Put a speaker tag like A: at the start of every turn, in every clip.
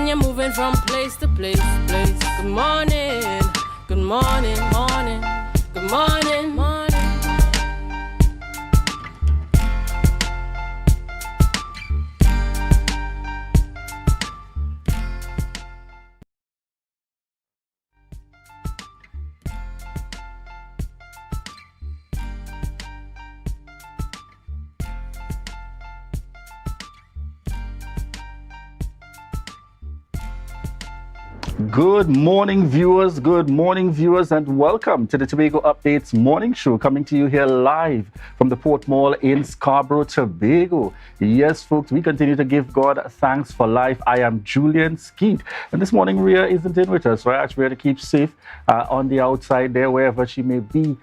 A: when you're moving from place to place. Good morning, good morning, morning, good morning, morning.
B: Good morning, viewers, and welcome to the Tobago Updates morning show, coming to you here live from the Port Mall in Scarborough, Tobago. Yes, folks, we continue to give God thanks for life. I am Julian Skeet, and this morning Rhea isn't in with us, so I asked Rhea to keep safe on the outside there, wherever she may be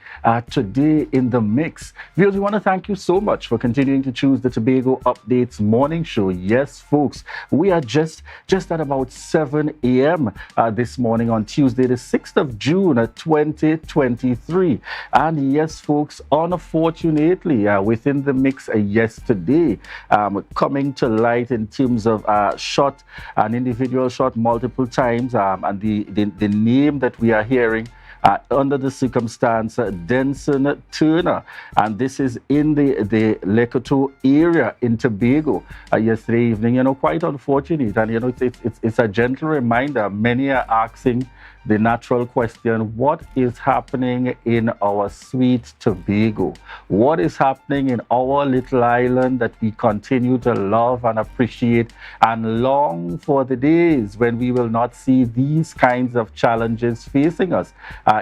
B: today in the mix. Viewers, we want to thank you so much for continuing to choose the Tobago Updates morning show. Yes, folks, we are just at about 7 a.m. This morning on Tuesday, the 6th of June, 2023. And yes, folks, unfortunately, within the mix yesterday, coming to light in terms of shot, an individual shot multiple times, and the name that we are hearing under the circumstance, Denson Turner, and this is in the Lekoto area in Tobago yesterday evening. Quite unfortunate, and it's a gentle reminder. Many are asking the natural question: what is happening in our sweet Tobago? What is happening in our little island that we continue to love and appreciate and long for the days when we will not see these kinds of challenges facing us?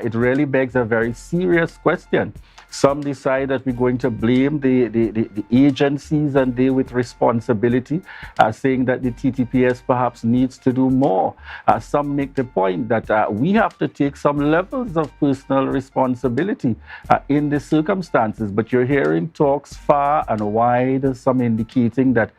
B: It really begs a very serious question. Some decide that we're going to blame the agencies and deal with responsibility, saying that the TTPS perhaps needs to do more. Some make the point that we have to take some levels of personal responsibility in the circumstances. But you're hearing talks far and wide, some indicating that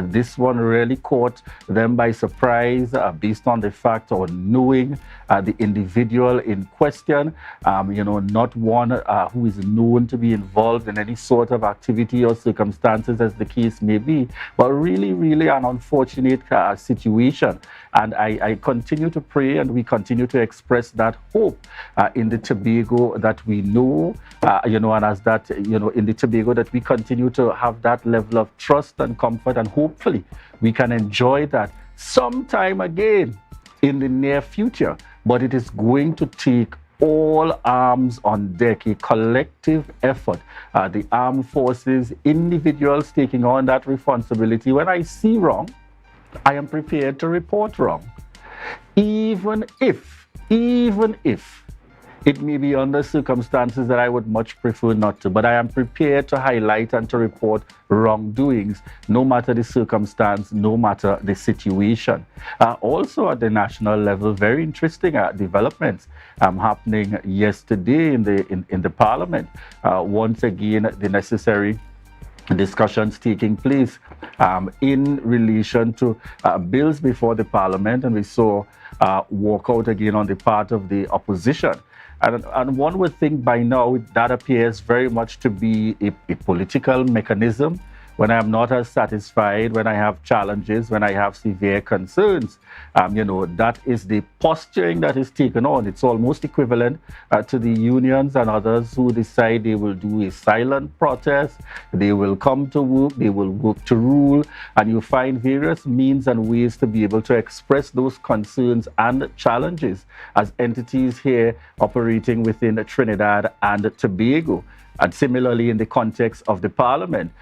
B: this one really caught them by surprise based on the fact or knowing the individual in question, not one who is known to be involved in any sort of activity or circumstances as the case may be, but really an unfortunate situation. And I continue to pray, and we continue to express that hope in the Tobago that we know, and as that, in the Tobago that we continue to have that level of trust and comfort, and hopefully we can enjoy that sometime again in the near future. But it is going to take all arms on deck, a collective effort, the armed forces, individuals taking on that responsibility. When I see wrong, I am prepared to report wrong, even if it may be under circumstances that I would much prefer not to, but I am prepared to highlight and to report wrongdoings, no matter the circumstance, no matter the situation. Also at the national level, very interesting developments happening yesterday in the Parliament. Once again, the necessary discussions taking place in relation to bills before the Parliament, and we saw walkout again on the part of the opposition. And one would think by now that appears very much to be a political mechanism. When I am not as satisfied, when I have challenges, when I have severe concerns, that is the posturing that is taken on. It's almost equivalent to the unions and others who decide they will do a silent protest, they will come to work, they will work to rule, and you find various means and ways to be able to express those concerns and challenges as entities here operating within Trinidad and Tobago. And similarly, in the context of the Parliament,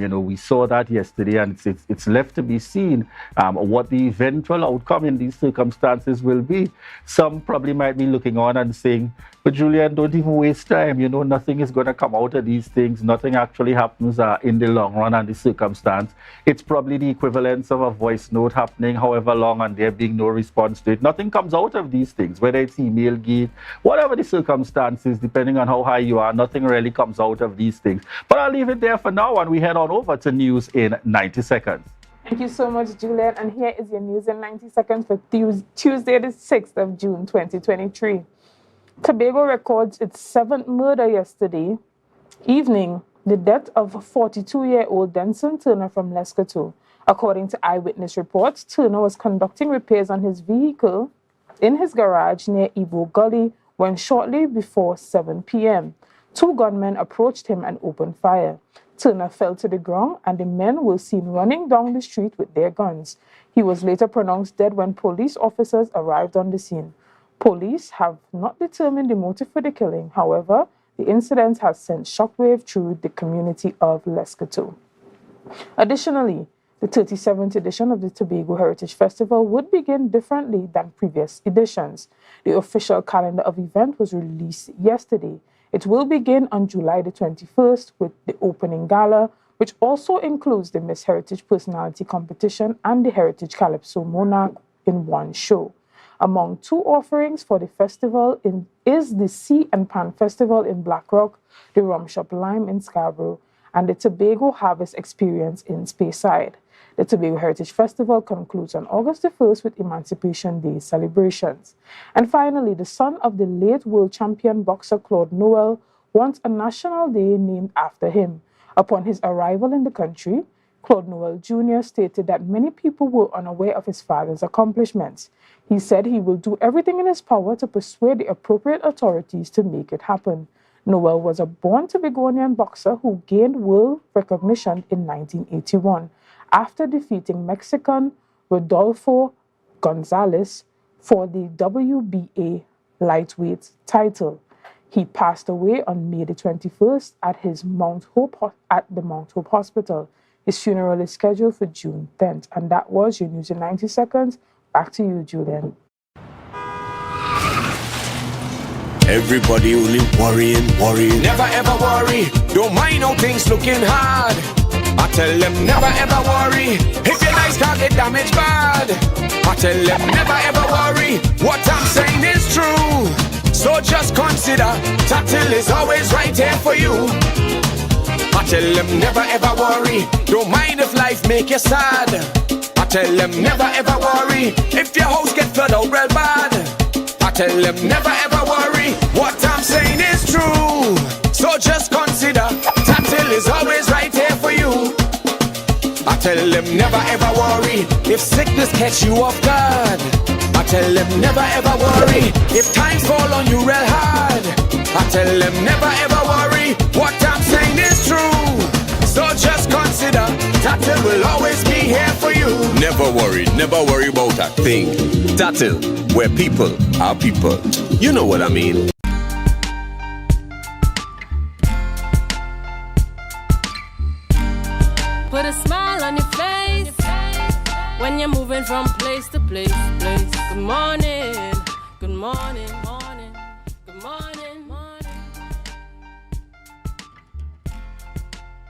B: we saw that yesterday, and it's left to be seen what the eventual outcome in these circumstances will be. Some probably might be looking on and saying, but Julian, don't even waste time. Nothing is going to come out of these things. Nothing actually happens in the long run and the circumstance. It's probably the equivalence of a voice note happening however long and there being no response to it. Nothing comes out of these things, whether it's email gate, whatever the circumstances, depending on how high you are, nothing really comes out of these things. But I'll leave it there for now, and we head on over to news in 90 seconds.
C: Thank you so much, Julian. And here is your news in 90 seconds for Tuesday, the 6th of June, 2023. Tobago records its 7th murder yesterday evening, the death of 42-year-old Denson Turner from Leskoto. According to eyewitness reports, Turner was conducting repairs on his vehicle in his garage near Ibo Gully when shortly before 7 p.m., two gunmen approached him and opened fire. Turner fell to the ground and the men were seen running down the street with their guns. He was later pronounced dead when police officers arrived on the scene. Police have not determined the motive for the killing. However, the incident has sent shockwave through the community of Lescotho. Additionally, the 37th edition of the Tobago Heritage Festival would begin differently than previous editions. The official calendar of event was released yesterday. It will begin on July the 21st with the opening gala, which also includes the Miss Heritage Personality Competition and the Heritage Calypso Monarch in one show. Among two offerings for the festival is the Sea and Pan Festival in Black Rock, the Rum Shop Lime in Scarborough, and the Tobago Harvest Experience in Speyside. The Tobago Heritage Festival concludes on August the 1st with Emancipation Day celebrations. And finally, the son of the late world champion boxer Claude Noel wants a national day named after him. Upon his arrival in the country, Claude Noel Jr. stated that many people were unaware of his father's accomplishments. He said he will do everything in his power to persuade the appropriate authorities to make it happen. Noel was a born Tobagonian boxer who gained world recognition in 1981 after defeating Mexican Rodolfo Gonzalez for the WBA lightweight title. He passed away on May the 21st at the Mount Hope Hospital. His funeral is scheduled for June 10th. And that was your news in 90 seconds. Back to you, Julian.
D: Everybody only worrying. Never ever worry. Don't mind how things looking hard. I tell them never ever worry. If your nice car get damaged bad, I tell them never ever worry. What I'm saying is true. So just consider Tatil is always right here for you. I tell them never ever worry. Don't mind if life make you sad. I tell them never ever worry. If your house get flooded out real bad, I tell them never ever worry. What I'm saying is true. So just consider Tatil is always right here for you. I tell them never ever worry. If sickness catch you off guard, I tell them never ever worry. If times fall on you real hard, I tell them never ever worry. What I'm saying is true. So just consider Tatil will always be here for you. Never worry about a thing. Tatil, where people are people. You know what I mean.
A: Put a smile on your face when you're moving from place to place. Good morning, good morning, morning, good morning, morning.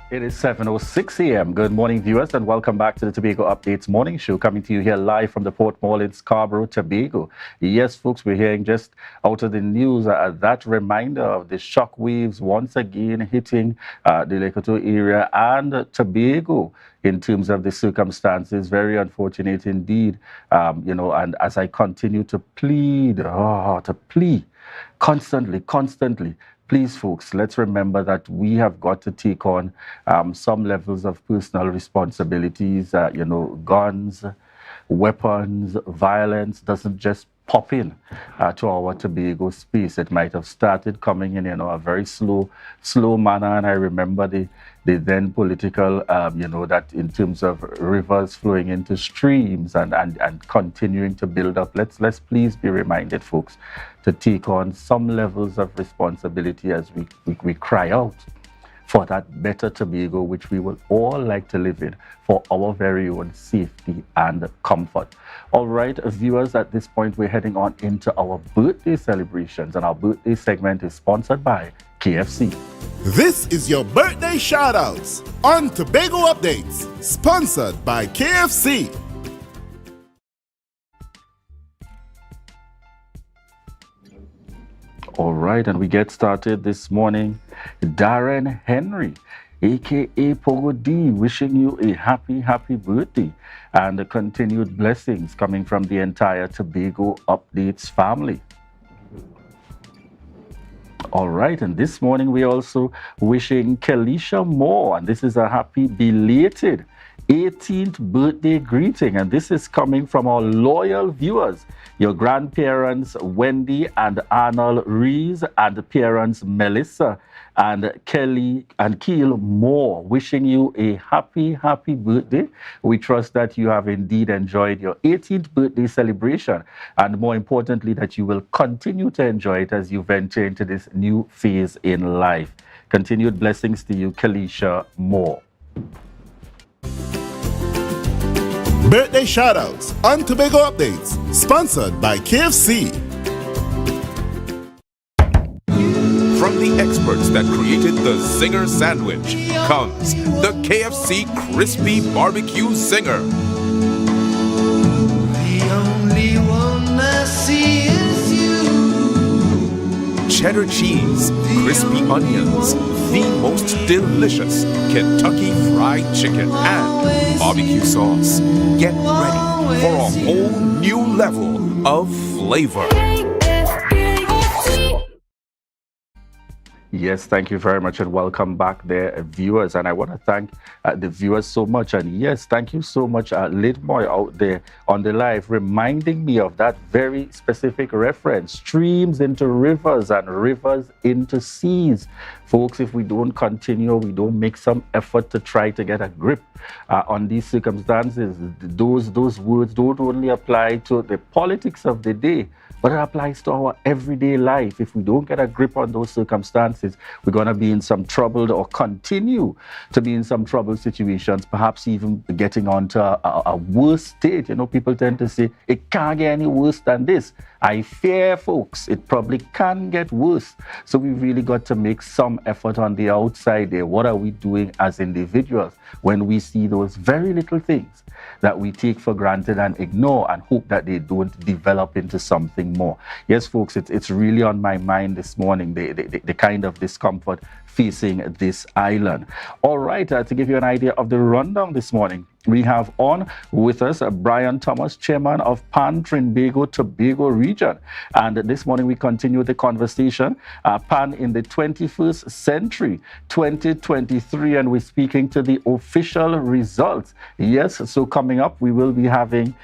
B: It is 7:06 a.m. Good morning, viewers, and welcome back to the Tobago Updates Morning Show, coming to you here live from the Port Mall in Scarborough, Tobago. Yes, folks, we're hearing just out of the news that reminder of the shock waves once again hitting the Lescotho area and Tobago in terms of the circumstances. Very unfortunate indeed, and as I continue to plead constantly, please, folks, let's remember that we have got to take on some levels of personal responsibilities. Guns, weapons, violence doesn't just pop in to our Tobago space. It might have started coming in, a very slow manner. And I remember the then political, that in terms of rivers flowing into streams and continuing to build up. Let's please be reminded, folks, to take on some levels of responsibility as we cry out for that better Tobago, which we will all like to live in for our very own safety and comfort. All right, viewers, at this point, we're heading on into our birthday celebrations, and our birthday segment is sponsored by KFC.
E: This is your birthday shoutouts on Tobago Updates, sponsored by KFC.
B: All right, and we get started this morning. Darren Henry, aka Pogo D, wishing you a happy birthday and continued blessings coming from the entire Tobago Updates family. All right, and this morning we're also wishing Kelisha Moore, and this is a happy belated 18th birthday greeting, and this is coming from our loyal viewers, your grandparents Wendy and Arnold Rees, and the parents Melissa and Kelly and Keel Moore, wishing you a happy birthday. We trust that you have indeed enjoyed your 18th birthday celebration, and more importantly that you will continue to enjoy it as you venture into this new phase in life. Continued blessings to you, Kalisha Moore.
E: Birthday shoutouts on Tobago Updates, sponsored by KFC.
F: From the experts that created the Zinger sandwich comes the KFC Crispy Barbecue Zinger.
G: The only one I see is you.
F: Cheddar cheese, crispy onions, the most delicious Kentucky Fried Chicken, and barbecue sauce. Get ready for a whole new level of flavor.
B: Yes, thank you very much and welcome back there, viewers. And I want to thank the viewers so much. And yes, thank you so much, Lidmoy out there on the live, reminding me of that very specific reference. Streams into rivers and rivers into seas. Folks, if we don't continue, we don't make some effort to try to get a grip on these circumstances, those words don't only apply to the politics of the day, but it applies to our everyday life. If we don't get a grip on those circumstances, we're going to be in some trouble or continue to be in some troubled situations, perhaps even getting onto a worse state. You know, people tend to say, it can't get any worse than this. I fear, folks, it probably can get worse. So we really got to make some effort on the outside there. What are we doing as individuals when we see those very little things that we take for granted and ignore and hope that they don't develop into something more? Yes, folks, it's really on my mind this morning, the kind of discomfort facing this island. All right, to give you an idea of the rundown this morning, we have on with us Brian Thomas, chairman of Pan Trinbago Tobago region. And this morning we continue the conversation, Pan in the 21st century, 2023, and we're speaking to the official results. Yes, so coming up, we will be having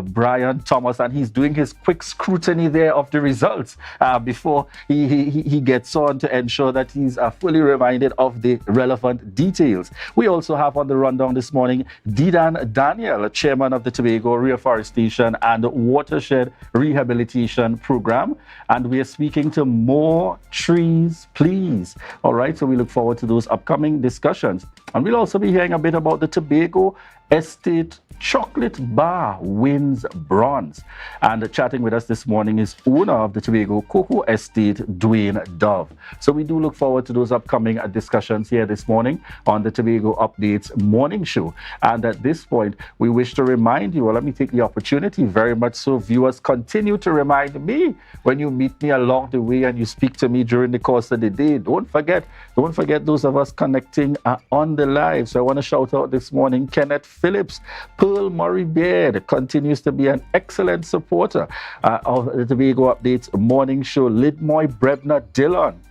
B: Brian Thomas, and he's doing his quick scrutiny there of the results before he gets on to ensure that he's fully reminded of the relevant details. We also have on the rundown this morning, Didan Daniel, chairman of the Tobago Reforestation and Watershed Rehabilitation Program. And we are speaking to More Trees, Please. All right, so we look forward to those upcoming discussions. And we'll also be hearing a bit about the Tobago Estate Chocolate Bar wins bronze. And chatting with us this morning is owner of the Tobago Cocoa Estate, Dwayne Dove. So we do look forward to those upcoming discussions here this morning on the Tobago Updates morning show. And at this point, we wish to remind you, well, let me take the opportunity very much so viewers continue to remind me when you meet me along the way and you speak to me during the course of the day. Don't forget those of us connecting on the live. So I want to shout out this morning, Kenneth Phillips, Pearl Murray Baird continues to be an excellent supporter of the Tobago Updates morning show. Lidmoy Brebner Dillon,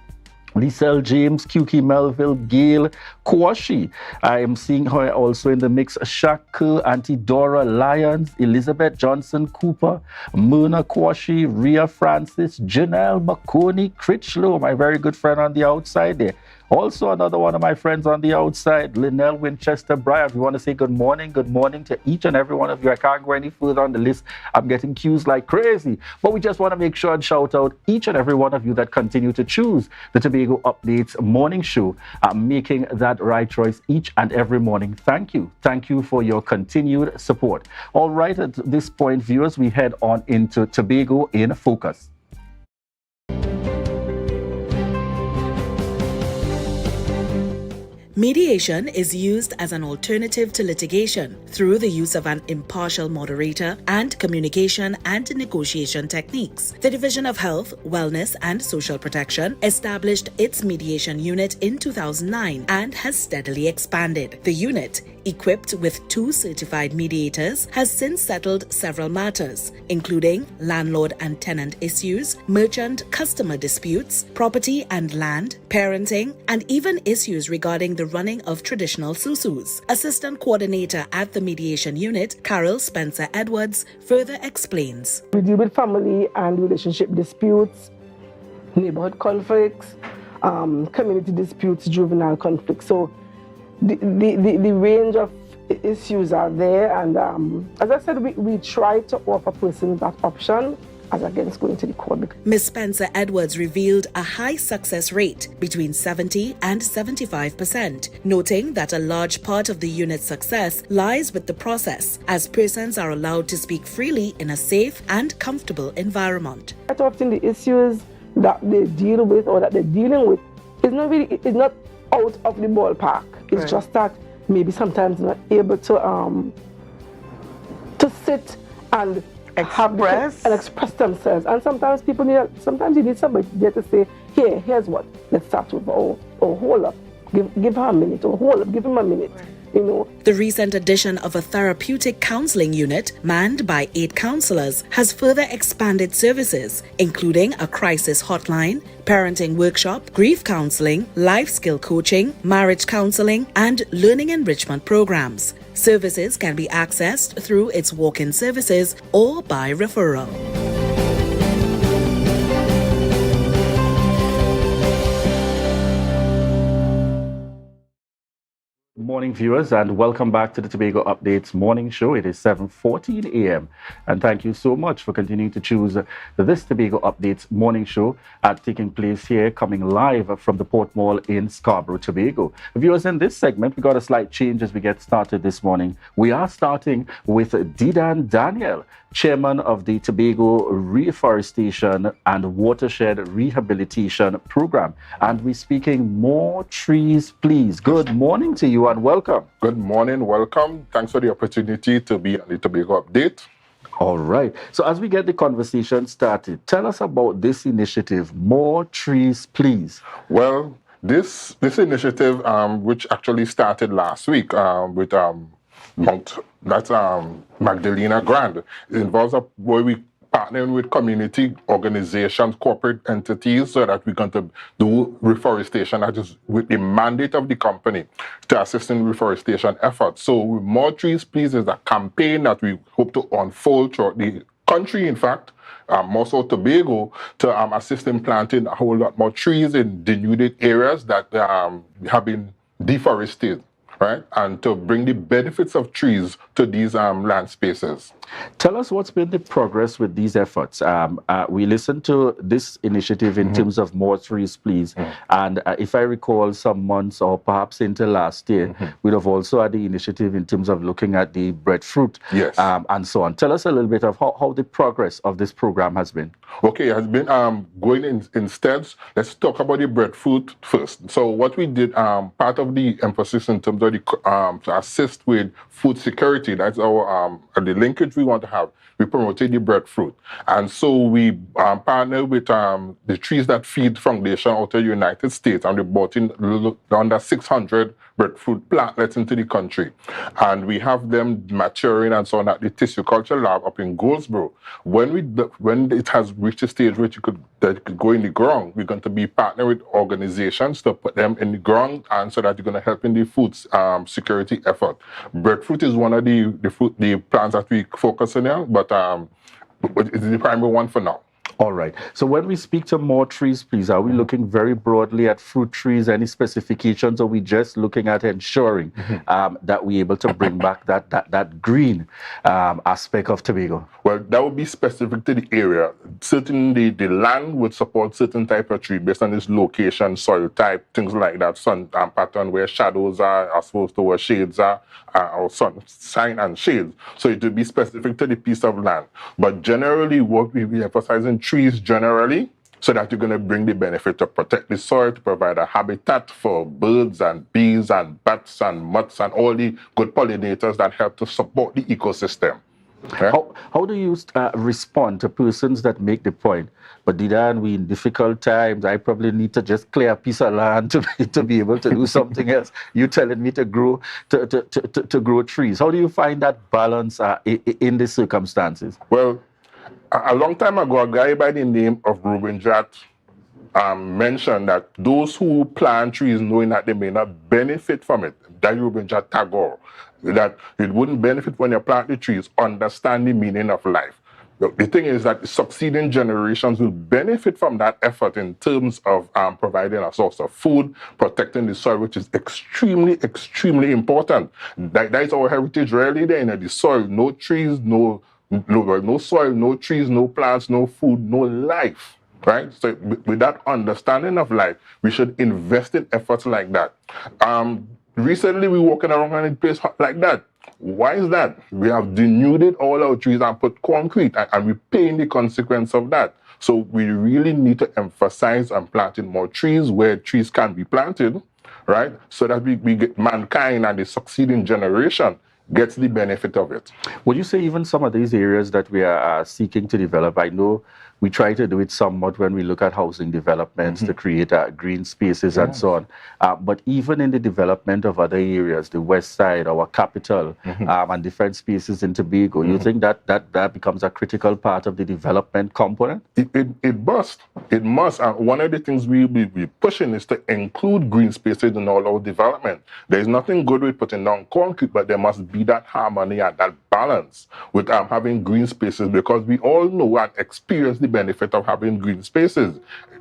B: Lisel James, QK Melville, Gail Kwashi. I am seeing her also in the mix. Shaka, Auntie Dora Lyons, Elizabeth Johnson Cooper, Myrna Kwashi, Rhea Francis, Janelle McConey Critchlow, my very good friend on the outside there. Also, another one of my friends on the outside, Linnell Winchester Bryant. We want to say good morning to each and every one of you. I can't go any further on the list. I'm getting cues like crazy. But we just want to make sure and shout out each and every one of you that continue to choose the Tobago Updates morning show, making that right choice each and every morning. Thank you. Thank you for your continued support. All right, at this point, viewers, we head on into Tobago in Focus.
H: Mediation is used as an alternative to litigation through the use of an impartial moderator and communication and negotiation techniques. The Division of Health, Wellness and Social Protection established its mediation unit in 2009 and has steadily expanded. The unit equipped with 2 certified mediators, has since settled several matters, including landlord and tenant issues, merchant-customer disputes, property and land, parenting, and even issues regarding the running of traditional susus. Assistant Coordinator at the Mediation Unit, Carol Spencer Edwards, further explains.
I: We deal with family and relationship disputes, neighborhood conflicts, community disputes, juvenile conflicts. So the range of issues are there, and as I said, we try to offer persons that option as against going to the court.
H: Ms. Spencer Edwards revealed a high success rate between 70 and 75%, noting that a large part of the unit's success lies with the process, as persons are allowed to speak freely in a safe and comfortable environment.
I: Quite often the issues that they deal with or that they're dealing with is not out of the ballpark. It's just that maybe sometimes not able to sit and express themselves. And sometimes you need somebody there to say, here's what, let's start with, or hold up, give her a minute, or hold up, give him a minute. You know.
H: The recent addition of a therapeutic counseling unit manned by 8 counselors has further expanded services, including a crisis hotline, parenting workshop, grief counseling, life skill coaching, marriage counseling, and learning enrichment programs. Services can be accessed through its walk-in services or by referral.
B: Morning viewers, and welcome back to the Tobago Updates morning show. It is 7:14 a.m. and thank you so much for continuing to choose this Tobago Updates morning show taking place here, coming live from the Port Mall in Scarborough, Tobago. Viewers, in this segment we got a slight change as we get started this morning. We are starting with Didan Daniel, Chairman of the Tobago Reforestation and Watershed Rehabilitation Program, and we're speaking More Trees Please. Good morning to you and welcome.
J: Good morning, welcome. Thanks for the opportunity to be on the Tobago Update.
B: All right. So as we get the conversation started, tell us about this initiative, More Trees Please.
J: Well, this initiative, which actually started last week with Magdalena Grand, it involves where we partnering with community organizations, corporate entities, so that we're going to do reforestation, that is with the mandate of the company to assist in reforestation efforts. So More Trees Please is a campaign that we hope to unfold throughout the country, in fact, more so Tobago, to assist in planting a whole lot more trees in denuded areas that have been deforested. Right, and to bring the benefits of trees to these land spaces.
B: Tell us what's been the progress with these efforts. We listened to this initiative in terms of More Trees Please, and if I recall, some months or perhaps into last year, we'd have also had the initiative in terms of looking at the breadfruit, and so on. Tell us a little bit of how the progress of this program has been.
J: Okay, it has been going in steps. Let's talk about the breadfruit first. So what we did, part of the emphasis in terms of to assist with food security, that's our the linkage we want to have. We promoted the breadfruit, and so we partnered with the Trees That Feed Foundation out of the United States, and we brought in under 600 breadfruit plantlets into the country, and we have them maturing and so on at the tissue culture lab up in Goldsboro. When it has reached a stage where that it could go in the ground, we're going to be partnering with organizations to put them in the ground, and so that you're going to help in the food security effort. Breadfruit is one of the plants that we focus on, but it's the primary one for now.
B: All right. So when we speak to More Trees Please, are we looking very broadly at fruit trees, any specifications, or are we just looking at ensuring that we're able to bring back that green aspect of Tobago?
J: Well, that would be specific to the area. Certainly the land would support certain type of tree based on its location, soil type, things like that, sun pattern, where shadows are as opposed to where shades are, or sunshine and shades. So it would be specific to the piece of land. But generally, what we emphasize in trees generally, so that you're going to bring the benefit to protect the soil, to provide a habitat for birds and bees and bats and moths and all the good pollinators that help to support the ecosystem. Yeah?
B: How do you respond to persons that make the point, but Didan, we in difficult times, I probably need to just clear a piece of land to be able to do something else. You're telling me to grow to grow trees. How do you find that balance in these circumstances?
J: Well, a long time ago, a guy by the name of Ruben Jat mentioned that those who plant trees knowing that they may not benefit from it, that Ruben Jat Tagore, that it wouldn't benefit when you plant the trees, understand the meaning of life. The thing is that succeeding generations will benefit from that effort in terms of providing a source of food, protecting the soil, which is extremely, extremely important. That is our heritage really there in the soil. No trees, no soil, no trees, no plants, no food, no life. Right? So with that understanding of life, we should invest in efforts like that. Recently, we're walking around in a place like that. Why is that? We have denuded all our trees and put concrete, and we're paying the consequence of that. So we really need to emphasize on planting more trees where trees can be planted, right? So that we get mankind and the succeeding generation gets the benefit of it.
B: Would you say even some of these areas that we are seeking to develop, I know we try to do it somewhat when we look at housing developments to create green spaces and so on. But even in the development of other areas, the west side, our capital, and different spaces in Tobago, you think that becomes a critical part of the development component?
J: It must. It must. And one of the things we'll be pushing is to include green spaces in all our development. There's nothing good with putting down concrete, but there must be that harmony and that balance with having green spaces, because we all know and experience the benefit of having green spaces.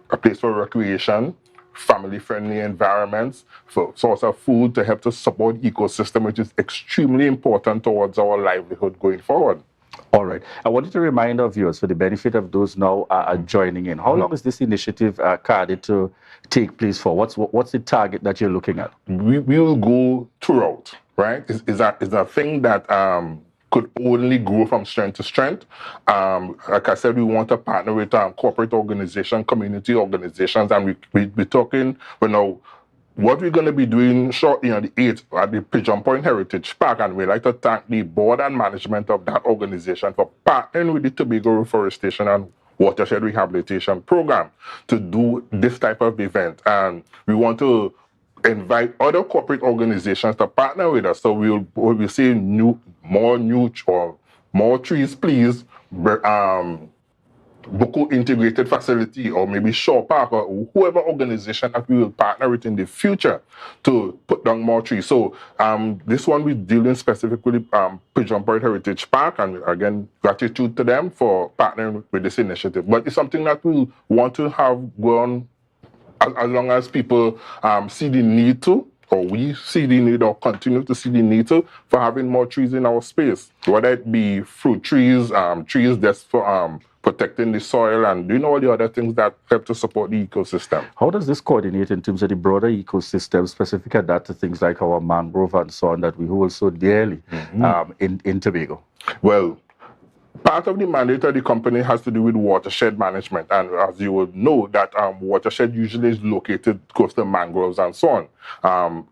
J: A place for recreation, family-friendly environments, for source of food to help to support ecosystem, which is extremely important towards our livelihood going forward.
B: All right. I wanted to remind our viewers, for the benefit of those now joining in, how long is this initiative carded to take place for? What's the target that you're looking at?
J: We will go throughout, right? It's a thing that could only grow from strength to strength. Like I said, we want to partner with corporate organizations, community organizations, and we're talking, what we're going to be doing shortly on the 8th at the Pigeon Point Heritage Park, and we'd like to thank the board and management of that organization for partnering with the Tobago Reforestation and Watershed Rehabilitation Program to do this type of event. And we want to invite other corporate organizations to partner with us. So we'll say more trees, please. Buku Integrated Facility, or maybe Shaw Park, or whoever organization that we will partner with in the future to put down more trees. So this one we're dealing specifically with Pigeon Point Heritage Park, and again, gratitude to them for partnering with this initiative. But it's something that we want to have go on as long as people see the need to, or we see the need, or continue to see the need to, for having more trees in our space. Whether it be fruit trees, trees that's for protecting the soil, and doing all the other things that help to support the ecosystem.
B: How does this coordinate in terms of the broader ecosystem, specific at that to things like our mangrove and so on that we hold so dearly in Tobago?
J: Well, part of the mandate of the company has to do with watershed management, and as you will know, that watershed usually is located close to mangroves and so on.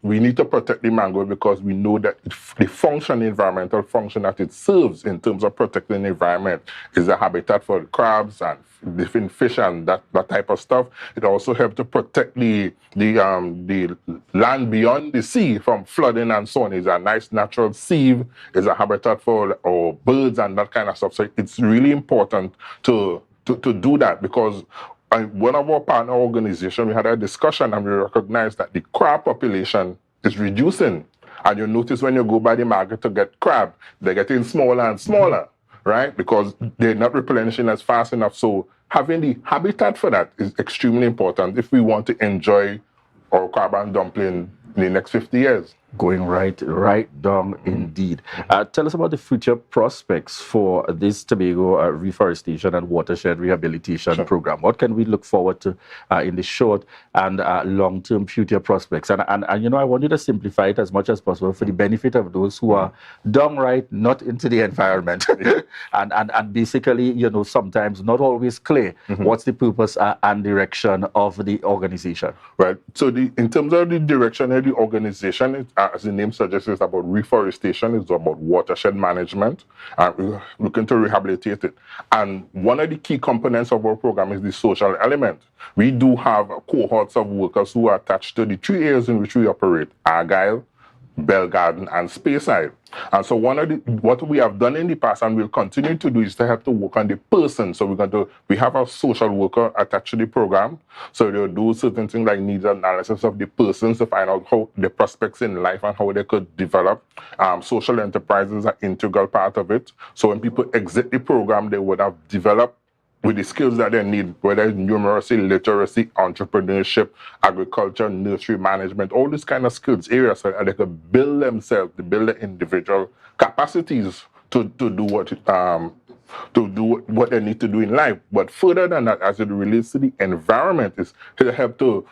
J: We need to protect the mangrove because we know that the environmental function that it serves in terms of protecting the environment is a habitat for crabs and different fish and that type of stuff. It also helps to protect the land beyond the sea from flooding and so on. It's a nice natural sieve. It's a habitat for birds and that kind of stuff. So it's really important to do that, because one of our partner organizations, we had a discussion and we recognized that the crab population is reducing. And you notice when you go by the market to get crab, they're getting smaller and smaller, right? Because they're not replenishing as fast enough. So having the habitat for that is extremely important if we want to enjoy our crab and dumpling in the next 50 years.
B: Going right down indeed. Tell us about the future prospects for this Tobago Reforestation and Watershed Rehabilitation Program. What can we look forward to in the short and long-term future prospects? And I want you to simplify it as much as possible for the benefit of those who are downright not into the environment and basically, sometimes not always clear what's the purpose and direction of the organization.
J: Right. So in terms of the direction of the organization, as the name suggests, is about reforestation. It's about watershed management. We're looking to rehabilitate it. And one of the key components of our program is the social element. We do have cohorts of workers who are attached to the 3 areas in which we operate: Argyle, Bell Garden, and Speyside. And so what we have done in the past and we'll continue to do is to have to work on the person. So we have a social worker attached to the program. So they'll do certain things like needs analysis of the persons to find out how the prospects in life and how they could develop. Social enterprises are an integral part of it. So when people exit the program, they would have developed with the skills that they need, whether it's numeracy, literacy, entrepreneurship, agriculture, nursery management, all these kind of skills areas, so they could build themselves, to build their individual capacities to do what they need to do in life. But further than that, as it relates to the environment, is to help to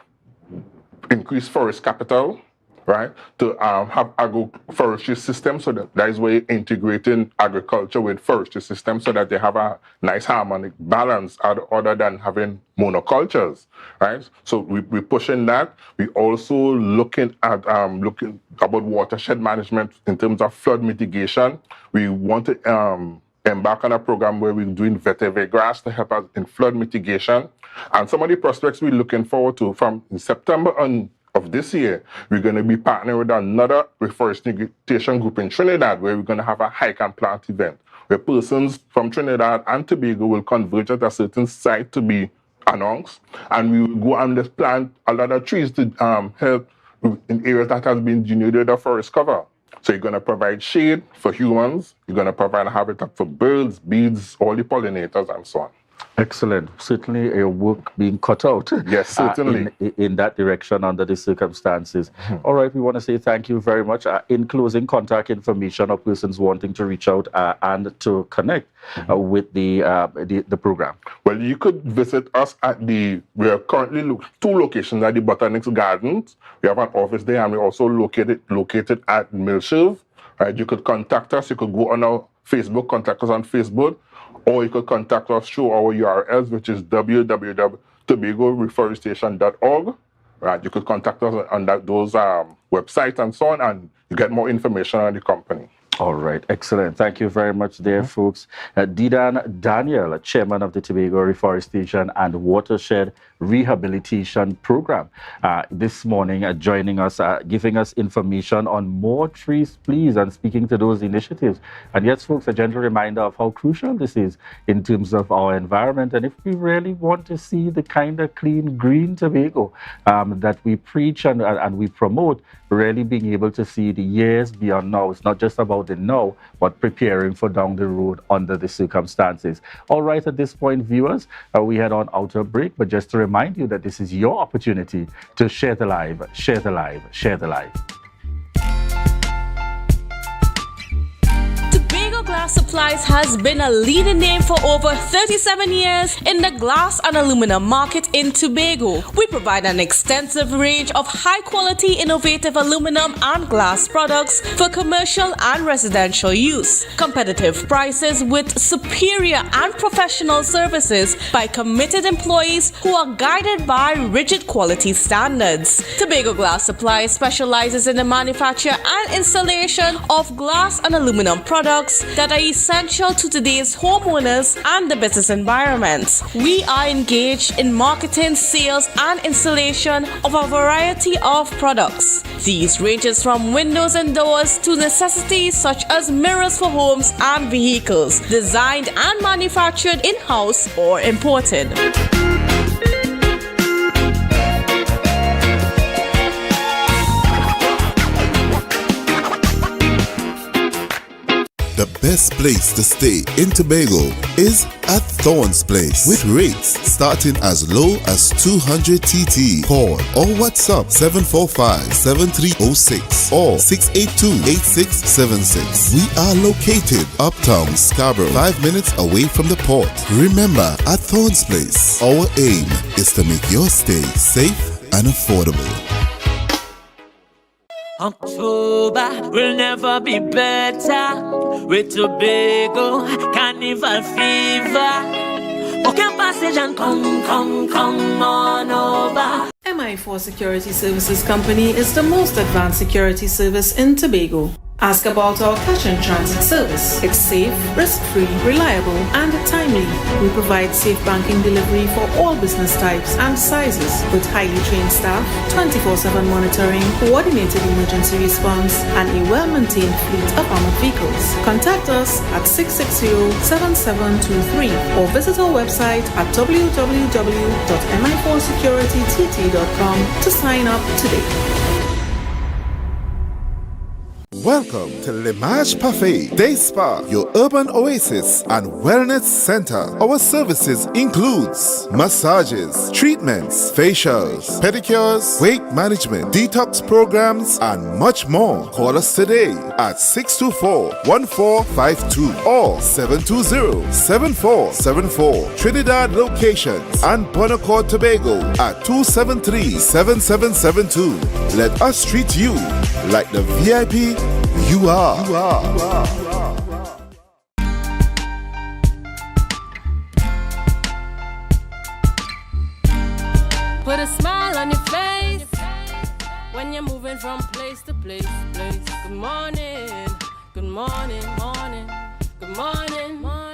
J: increase forest capital, right? To have agroforestry systems, so that is where you're integrating agriculture with forestry systems so that they have a nice harmonic balance other than having monocultures, right? So we're pushing that. We're also looking at about watershed management in terms of flood mitigation. We want to embark on a program where we're doing vetiver grass to help us in flood mitigation. And some of the prospects we're looking forward to from September of this year, we're going to be partnering with another reforestation group in Trinidad, where we're going to have a hike and plant event, where persons from Trinidad and Tobago will converge at a certain site to be announced, and we will go and just plant a lot of trees to help in areas that has been denuded of forest cover. So you're going to provide shade for humans, you're going to provide a habitat for birds, bees, all the pollinators, and so on.
B: Excellent. Certainly a work being cut out.
J: Yes, certainly.
B: In that direction under the circumstances. All right, we want to say thank you very much. In closing, contact information of persons wanting to reach out and to connect with the program.
J: Well, you could visit us at we are currently 2 locations at the Botanics Gardens. We have an office there, and we're also located at Milshave. Right? You could contact us. You could go on our Facebook, contact us on Facebook, or you could contact us through our URLs, which is www.tobagoreforestation.org. Right? You could contact us on those websites and so on, and you get more information on the company.
B: All right, excellent. Thank you very much there, folks. Didan Daniel, chairman of the Tobago Reforestation and Watershed Rehabilitation Program, this morning joining us, giving us information on More Trees, Please, and speaking to those initiatives. And yes, folks, a gentle reminder of how crucial this is in terms of our environment. And if we really want to see the kind of clean, green Tobago that we preach and we promote, really being able to see the years beyond now. It's not just about the now, but preparing for down the road under the circumstances. All right, at this point, viewers, we head on out of break, but just to remind you that this is your opportunity to share the live, share the live, share the live.
A: Glass Supplies has been a leading name for over 37 years in the glass and aluminum market in Tobago. We provide an extensive range of high-quality, innovative aluminum and glass products for commercial and residential use. Competitive prices with superior and professional services by committed employees who are guided by rigid quality standards. Tobago Glass Supplies specializes in the manufacture and installation of glass and aluminum products that are essential to today's homeowners and the business environment. We are engaged in marketing, sales, and installation of a variety of products. These ranges from windows and doors to necessities such as mirrors for homes and vehicles, designed and manufactured in-house or imported.
E: The best place to stay in Tobago is at Thorn's Place, with rates starting as low as 200 TT. Call or WhatsApp 745-7306 or 682-8676. We are located uptown Scarborough, 5 minutes away from the port. Remember, at Thorn's Place, our aim is to make your stay safe and affordable.
K: October will never be better with Tobago Carnival Fever. Okay, passage and come on over.
L: MI4 Security Services Company is the most advanced security service in Tobago. Ask about our cash and transit service. It's safe, risk-free, reliable, and timely. We provide safe banking delivery for all business types and sizes with highly trained staff, 24/7 monitoring, coordinated emergency response, and a well-maintained fleet of armored vehicles. Contact us at 660-7723 or visit our website at www.mi4securitytt.com to sign up today.
E: Welcome to Limage Parfait Day Spa, your urban oasis and wellness center. Our services includes massages, treatments, facials, pedicures, weight management, detox programs, and much more. Call us today at 624-1452 or 720-7474. Trinidad locations and Bonacore, Tobago at 273-7772. Let us treat you like the VIP you are.
M: Put a smile on your face when you're moving from place to place. Good morning, good morning, morning, good morning, morning.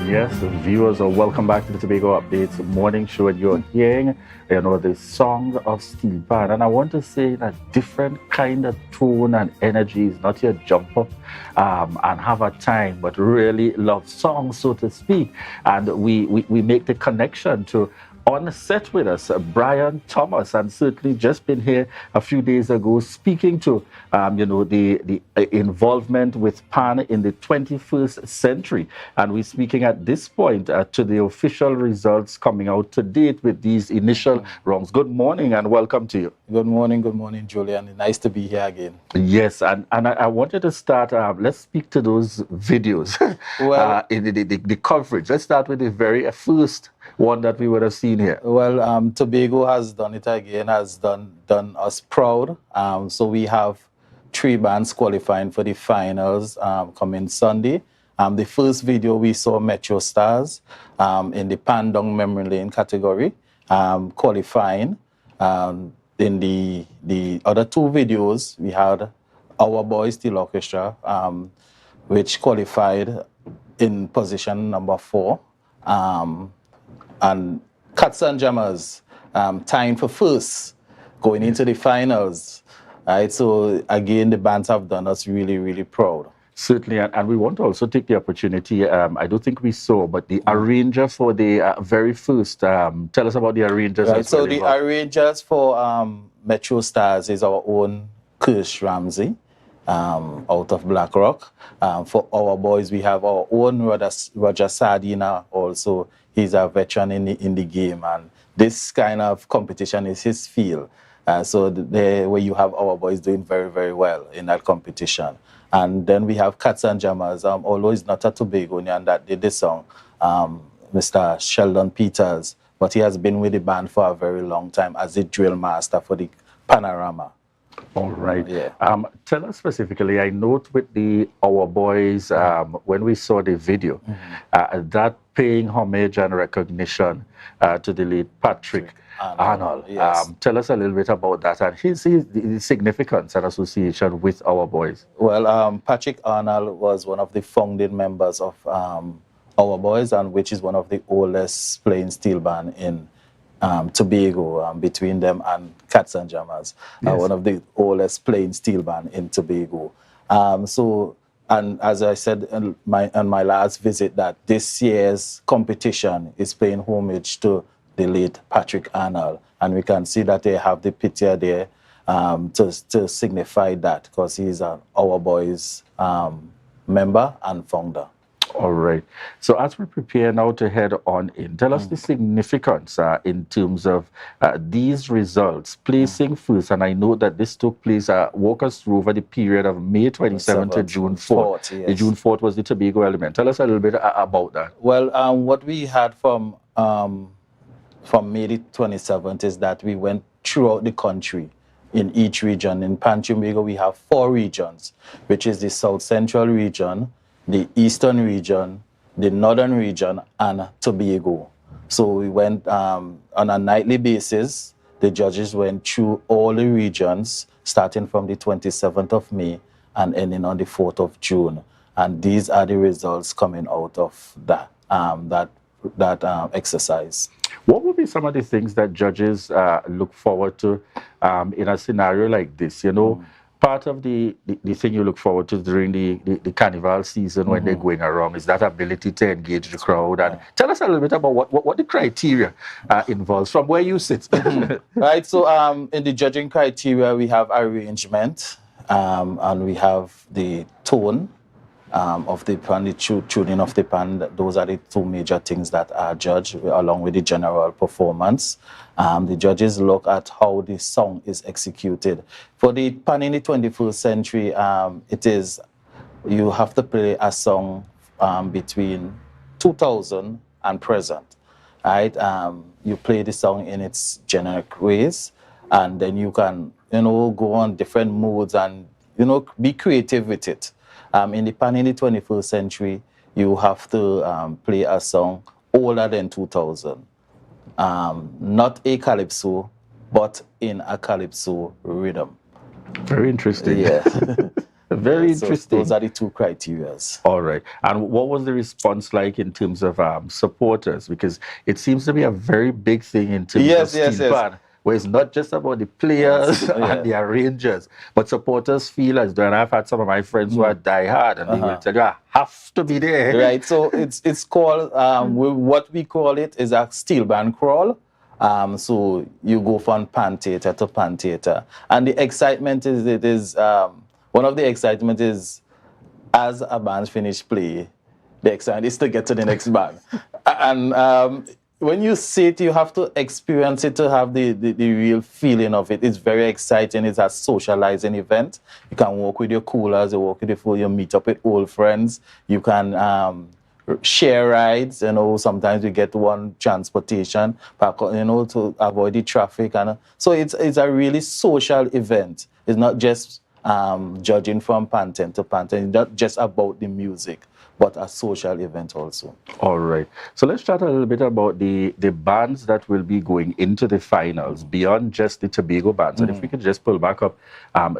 B: Yes, viewers are welcome back to the Tobago Updates morning show, and you're hearing, the song of Steel Pan. And I want to say that different kind of tone and energy is not your jump up and have a time, but really love songs, so to speak. And we make the connection to on set with us, Brian Thomas, and certainly just been here a few days ago speaking to, the involvement with PAN in the 21st century. And we're speaking at this point to the official results coming out to date with these initial rounds. Good morning and welcome to you.
N: Good morning, Julian. Nice to be here again.
B: Yes, and I wanted to start, let's speak to those videos,
N: well,
B: in the coverage. Let's start with the very first one that we would have seen here.
N: Well, Tobago has done it again, has done us proud. So we have 3 bands qualifying for the finals coming Sunday. The first video we saw Metro Stars in the Pandong Memory Lane category qualifying. The in the other two videos, we had Our Boys Steel Orchestra, which qualified in position number 4, and Cats and Jammers tying for first, going into the finals. Right, so again, the bands have done us really, really proud.
B: Certainly, and we want to also take the opportunity, I don't think we saw, but the arranger for the very first, tell us about the arrangers.
N: Right, so the arrangers for Metro Stars is our own Kirsch Ramsey, out of Black Rock. For Our Boys, we have our own Roger Sardina also. He's a veteran in the game, and this kind of competition is his field. So where you have Our Boys doing very, very well in that competition. And then we have Cats and Jammers, although it's not a Tobagonian that did this song, Mr. Sheldon Peters, but he has been with the band for a very long time as the drill master for the Panorama.
B: All right.
N: Yeah.
B: Tell us specifically, I note with the Our Boys, when we saw the video, that paying homage and recognition to the late Patrick Arnold.
N: Yes.
B: Tell us a little bit about that and his significance and association with Our Boys.
N: Well, Patrick Arnold was one of the founding members of Our Boys, and which is one of the oldest playing steel band in Tobago, between them and Cats and Jammers, one of the oldest playing steel band in Tobago. And as I said on my last visit, that this year's competition is paying homage to the late Patrick Arnold, and we can see that they have the picture there to signify that, because he's an Our Boys member and founder.
B: All right. So as we prepare now to head on in, tell us the significance in terms of these results, placing first. And I know that this took place, walk us through over the period of May 27th to June 4th.
N: Yes.
B: The June 4th was the Tobago element. Tell us a little bit about that.
N: Well, what we had from May the 27th is that we went throughout the country in each region. In Pan-Tobago, we have 4 regions, which is the South Central region, the Eastern region, the Northern region, and Tobago. So we went on a nightly basis. The judges went through all the regions, starting from the 27th of May and ending on the 4th of June. And these are the results coming out of that exercise.
B: What would be some of the things that judges look forward to in a scenario like this? You know, part of the thing you look forward to during the carnival season when they're going around is that ability to engage the crowd. And tell us a little bit about what the criteria involves from where you sit.
N: Right, so in the judging criteria, we have arrangement, and we have the tone of the pan, the tuning of the pan. Those are the 2 major things that are judged, along with the general performance. The judges look at how the song is executed. For the pan in the 21st century, it is, you have to play a song between 2000 and present, right? You play the song in its generic ways, and then you can, go on different modes and, be creative with it. In the pan in the 21st century, you have to play a song older than 2000. Not a calypso, but in a calypso rhythm.
B: Very interesting.
N: Yeah.
B: Very interesting.
N: Those are the 2 criteria.
B: All right. And what was the response like in terms of supporters? Because it seems to be a very big thing in terms of steel band, where it's not just about the players and the arrangers, but supporters feel as though, and I've had some of my friends who are diehard, and they will tell you, I have to be there.
N: Right, so it's called, what we call it is a steel band crawl. So you go from pan theater to pan theater. And the excitement is, one of the excitement is, as a band finish play, the excitement is to get to the next band. And when you see it, you have to experience it to have the real feeling of it. It's very exciting. It's a socializing event. You can walk with your coolers, you walk with your food, you meet up with old friends. You can share rides. Sometimes you get one transportation, to avoid the traffic. And so it's a really social event. It's not just judging from Panten to Panten. It's not just about the music, but a social event also.
B: All right. So let's chat a little bit about the bands that will be going into the finals beyond just the Tobago bands. And if we could just pull back up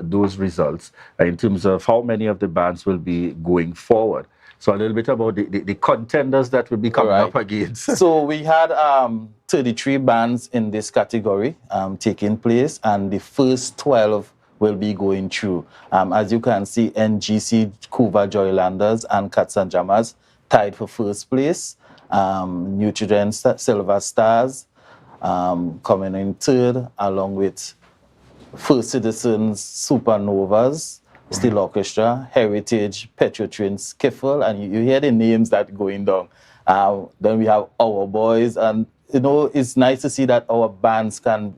B: those results in terms of how many of the bands will be going forward. So a little bit about the contenders that will be coming up against.
N: So we had 33 bands in this category taking place, and the first 12 will be going through. As you can see, NGC, Cuba Joylanders and Cats and Jammers tied for first place. Nutrient Silver Stars coming in third, along with First Citizens, Supernovas, Steel Orchestra, Heritage, Petrotrain, Skiffle, and you hear the names that going down. Then we have Our Boys, and it's nice to see that our bands can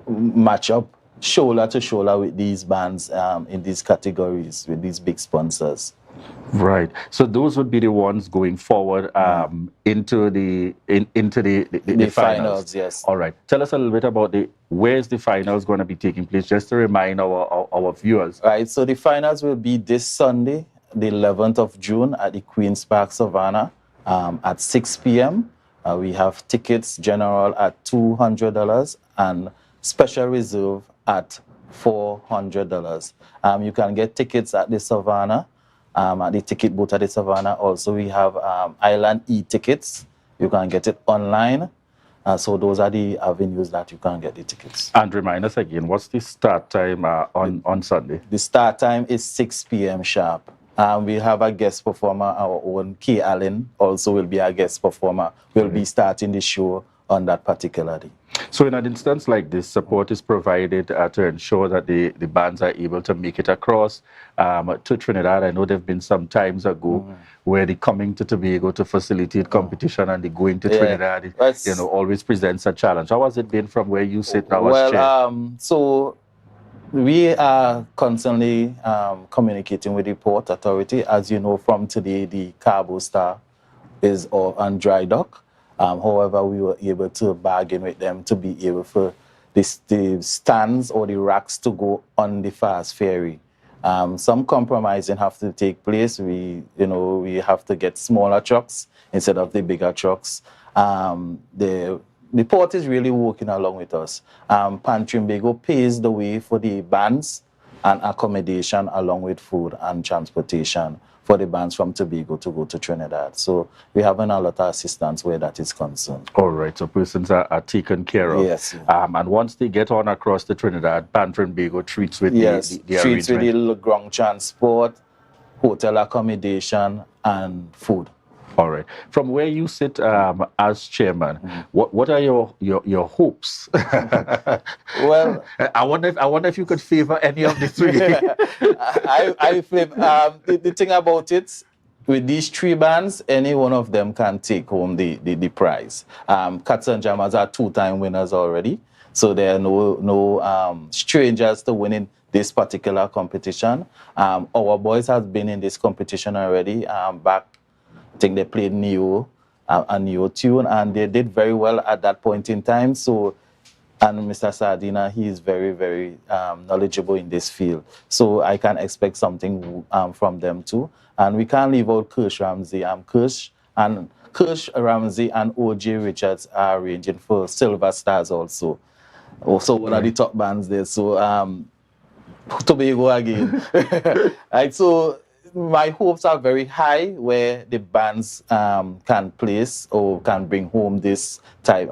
N: match up shoulder to shoulder with these bands in these categories with these big sponsors.
B: Right. So those would be the ones going forward into the finals.
N: Yes.
B: All right. Tell us a little bit about where's the finals going to be taking place, just to remind our viewers.
N: Right. So the finals will be this Sunday, the 11th of June, at the Queen's Park Savannah at 6 p.m. We have tickets general at $200 and special reserve at $400. You can get tickets at the Savannah, at the ticket booth at the Savannah. Also, we have Island e-tickets. You can get it online. So those are the avenues that you can get the tickets.
B: And remind us again, what's the start time on Sunday?
N: The start time is 6 p.m. sharp. We have a guest performer, our own Kay Allen also will be a guest performer. We'll be starting the show on that particular day.
B: So in an instance like this, support is provided to ensure that the bands are able to make it across to Trinidad. I know there have been some times ago where the coming to Tobago to facilitate competition and the going to Trinidad, always presents a challenge. How has it been from where you sit now as chair?
N: So we are constantly communicating with the Port Authority. As you know, from today, the Carbo Star is on dry dock. However, we were able to bargain with them to be able for the stands or the racks to go on the fast ferry. Some compromising have to take place. We have to get smaller trucks instead of the bigger trucks. The port is really working along with us. Tobago pays the way for the bands and accommodation along with food and transportation for the bands from Tobago to go to Trinidad. So we're having a lot of assistance where that is concerned.
B: All right, so persons are taken care of.
N: Yes.
B: And once they get on across to Trinidad, Tobago treats with the
N: treats with
B: arrangement.
N: the ground transport, hotel accommodation, and food.
B: All right. From where you sit as chairman, what are your hopes?
N: Well,
B: I wonder if you could favor any of the three.
N: I flip. The thing about it, with these three bands, any one of them can take home the prize. Cats and Jammers are two-time winners already, so there are no strangers to winning this particular competition. Our Boys has been in this competition already. I think they played a Neo tune, and they did very well at that point in time. So, and Mr. Sardina, he is very, very knowledgeable in this field. So I can expect something from them too. And we can't leave out Kirsch Ramsey. Kirsch, Ramsey, and O.J. Richards are arranging for Silver Stars also. Also one of the top bands there. So Tobago again. Right, so my hopes are very high where the bands can place or can bring home this type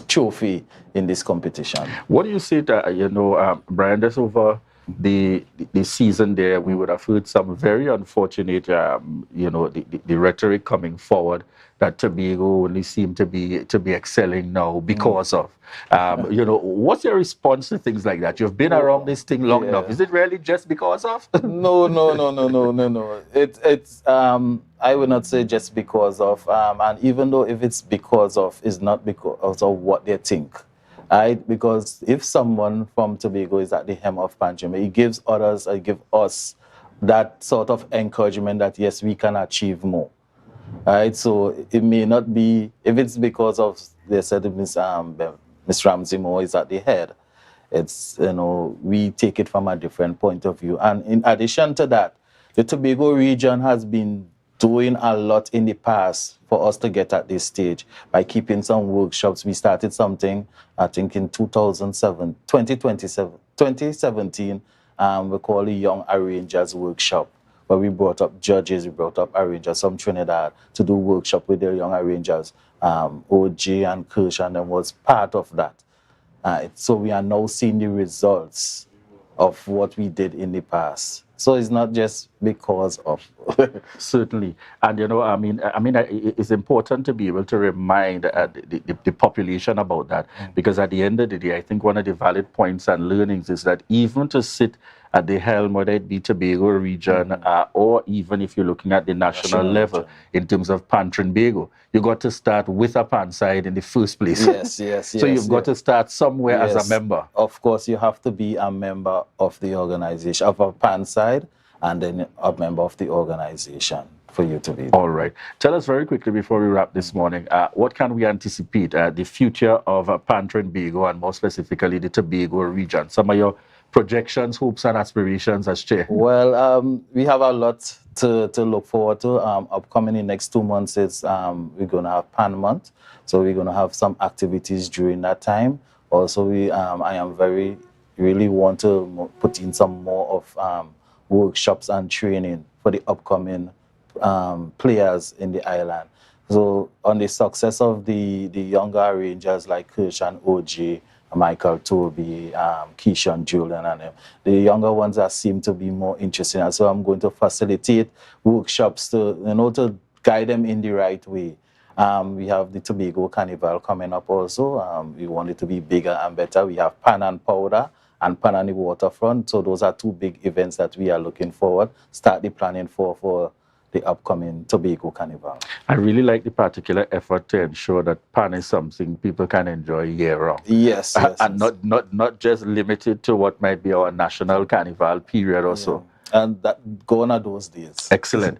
N: trophy in this competition.
B: What do you say to, Brian, just over the season there, we would have heard some very unfortunate, the rhetoric coming forward that Tobago only seem to be excelling now because of. What's your response to things like that? You've been around this thing long enough. Is it really just because of?
N: No. It's I would not say just because of. And even though if it's because of, it's not because of what they think. Right? Because if someone from Tobago is at the hem of Panjim, it gives us that sort of encouragement that yes, we can achieve more. Right? So it may not be, if it's because of, they said Miss Ramsey Moore is at the head. It's, we take it from a different point of view. And in addition to that, The Tobago region has been doing a lot in the past for us to get at this stage by keeping some workshops. We started something, I think, in 2017. We call the Young Arrangers Workshop, where we brought up judges, we brought up arrangers from Trinidad to do workshop with their young arrangers. OG and Kirsch and them was part of that. So we are now seeing the results of what we did in the past. So it's not just because of
B: certainly, and it's important to be able to remind the population about that, because at the end of the day, I think one of the valid points and learnings is that even to sit at the helm, whether it be Tobago region or even if you're looking at the national level in terms of Pan Trinbago, you got to start with a pan side in the first place.
N: Yes.
B: So you've got to start somewhere as a member.
N: Of course, you have to be a member of the organization, of a pan side, and then a member of the organization for you to be.
B: All right. Tell us very quickly before we wrap this morning, what can we anticipate the future of Pan Trinbago and more specifically the Tobago region? Some of your projections, hopes and aspirations as chair?
N: Well, we have a lot to look forward to. Upcoming in the next 2 months is we're going to have Pan Month. So we're going to have some activities during that time. Also, I am really want to put in some more of workshops and training for the upcoming players in the island. So on the success of the younger arrangers like Kirsch and OG, Michael, Toby, Keishon, Julian, and them, the younger ones that seem to be more interested. And so I'm going to facilitate workshops to guide them in the right way. We have the Tobago Carnival coming up also. We want it to be bigger and better. We have Pan and Powder and Pan on the Waterfront. So those are 2 big events that we are looking forward, start the planning for the upcoming Tobago Carnival.
B: I really like the particular effort to ensure that Pan is something people can enjoy year-round.
N: Yes.
B: And not just limited to what might be our national carnival period or so.
N: And that gone are those days.
B: Excellent.